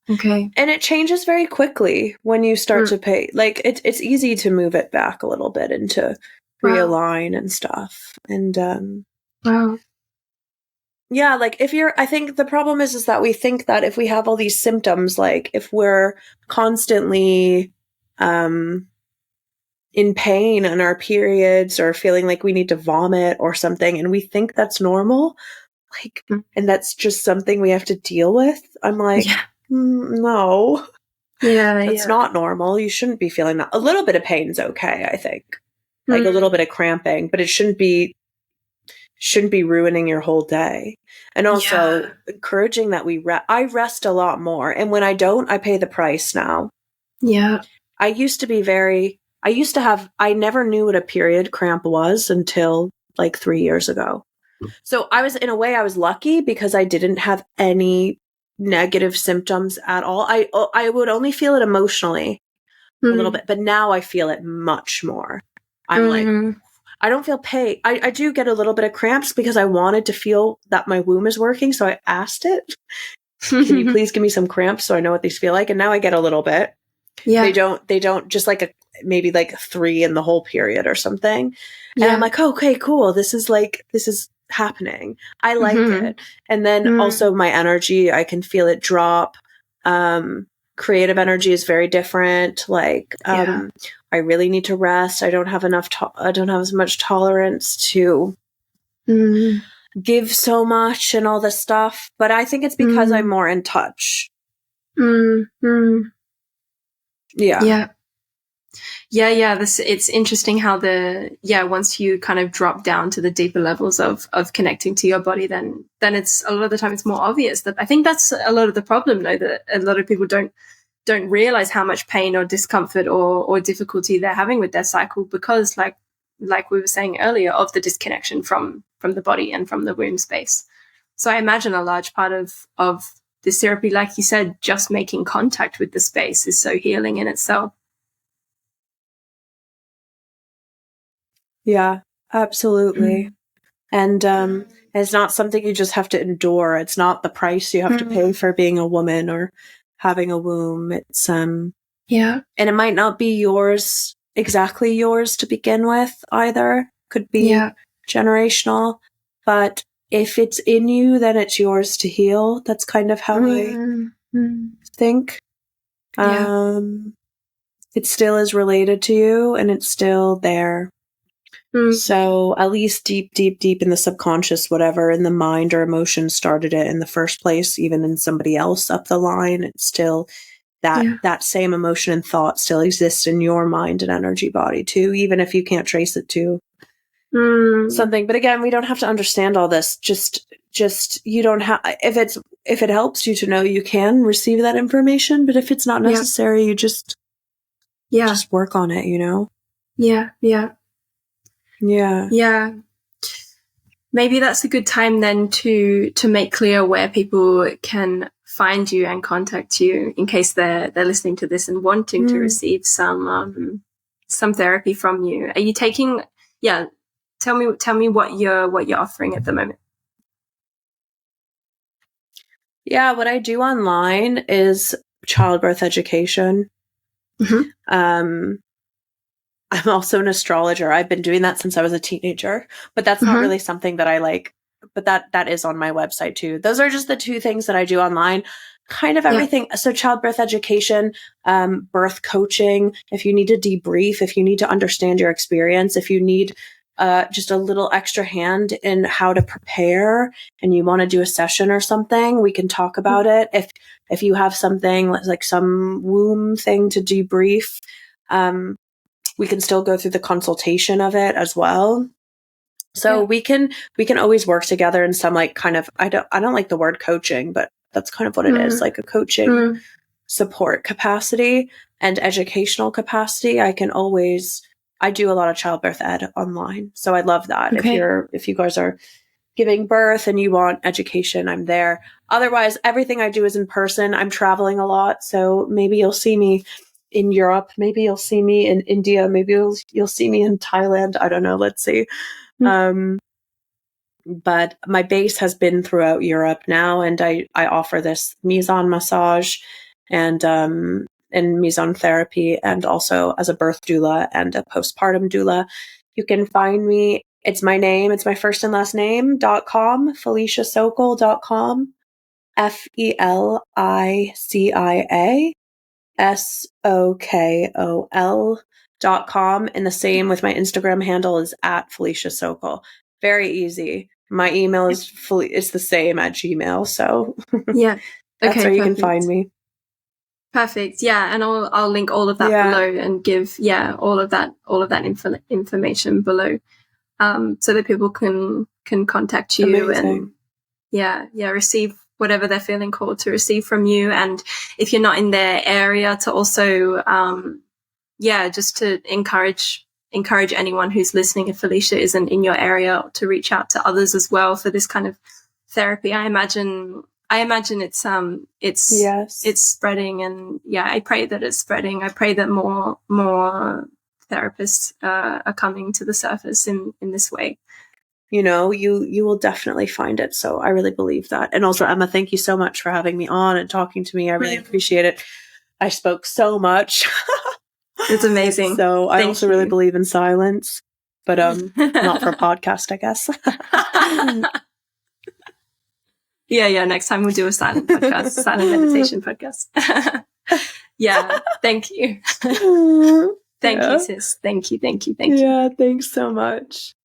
Okay. And it changes very quickly when you start to pay. Like it's easy to move it back a little bit and to realign and stuff. And yeah, like I think the problem is that we think that if we have all these symptoms, like if we're constantly in pain on our periods or feeling like we need to vomit or something, and we think that's normal, like, and that's just something we have to deal with. I'm like, no, it's not normal. You shouldn't be feeling that. A little bit of pain's okay, I think, like a little bit of cramping, but it shouldn't be ruining your whole day. And also encouraging that I rest a lot more. And when I don't, I pay the price now. Yeah. I never knew what a period cramp was until like 3 years ago. So I was lucky because I didn't have any negative symptoms at all. I would only feel it emotionally a little bit, but now I feel it much more. I'm like, I don't feel pain. I do get a little bit of cramps because I wanted to feel that my womb is working. So I asked it, can you please give me some cramps so I know what these feel like? And now I get a little bit. Yeah. They don't just like maybe like 3 in the whole period or something. And Yeah. I'm like, okay, cool. This is happening. I like it. And then also my energy, I can feel it drop. Creative energy is very different. Like, I really need to rest. I don't have I don't have as much tolerance to give so much and all this stuff. But I think it's because I'm more in touch. Yeah. It's interesting how once you kind of drop down to the deeper levels of connecting to your body, then it's a lot of the time it's more obvious. That I think that's a lot of the problem, though, that a lot of people don't realize how much pain or discomfort or difficulty they're having with their cycle, because like we were saying earlier, of the disconnection from the body and from the womb space. So I imagine a large part of this therapy, like you said, just making contact with the space is so healing in itself. Yeah, absolutely. And it's not something you just have to endure. It's not the price you have to pay for being a woman or having a womb. It's and it might not be exactly yours to begin with either. Could be generational, but if it's in you, then it's yours to heal. That's kind of how I think. It still is related to you and it's still there. So at least deep in the subconscious, whatever in the mind or emotion started it in the first place, even in somebody else up the line, it's still that same emotion and thought still exists in your mind and energy body too, even if you can't trace it to something. But again, we don't have to understand all this. Just you don't have, if it helps you to know, you can receive that information, but if it's not necessary, you just work on it, you know? Yeah. Maybe that's a good time then to make clear where people can find you and contact you in case they're listening to this and wanting to receive some therapy from you. Are you taking? Yeah, tell me what you're offering at the moment. Yeah, what I do online is childbirth education. I'm also an astrologer. I've been doing that since I was a teenager, but that's not really something that I like, but that is on my website too. Those are just the 2 things that I do online, kind of everything. So childbirth education, birth coaching, if you need to debrief, if you need to understand your experience, if you need just a little extra hand in how to prepare and you want to do a session or something, we can talk about it. If you have something like some womb thing to debrief, we can still go through the consultation of it as well. So we can always work together in some like kind of, I don't like the word coaching, but that's kind of what it is, like a coaching support capacity and educational capacity. I do a lot of childbirth ed online. So I love that. If you guys are giving birth and you want education, I'm there. Otherwise, everything I do is in person. I'm traveling a lot. So maybe you'll see me in Europe, maybe you'll see me in India, maybe you'll see me in Thailand. I don't know. Let's see. But my base has been throughout Europe now, and I offer this Mizan massage and Mizan therapy, and also as a birth doula and a postpartum doula. You can find me. It's my name. It's my first and last name.com, FeliciaSokol.com, FeliciaSokol.com. And the same with my Instagram handle is at Felicia Sokol. Very easy. My email is it's the same at Gmail. So that's where you can find me. Perfect. Yeah. And I'll link all of that below and give, all of that information below, so that people can contact you. Amazing. And receive whatever they're feeling called to receive from you. And if you're not in their area, to also, just to encourage encourage anyone who's listening, if Felicia isn't in your area, to reach out to others as well for this kind of therapy. I imagine it's it's spreading, and I pray that it's spreading. I pray that more therapists are coming to the surface in this way. You know, you will definitely find it. So I really believe that. And also, Emma, thank you so much for having me on and talking to me. I really appreciate it. I spoke so much. It's amazing. So I also really believe in silence, but not for a podcast, I guess. Yeah. Next time we'll do a silent podcast, silent meditation podcast. Yeah. Thank you. Thank you, sis. Thank you. Yeah. Thanks so much.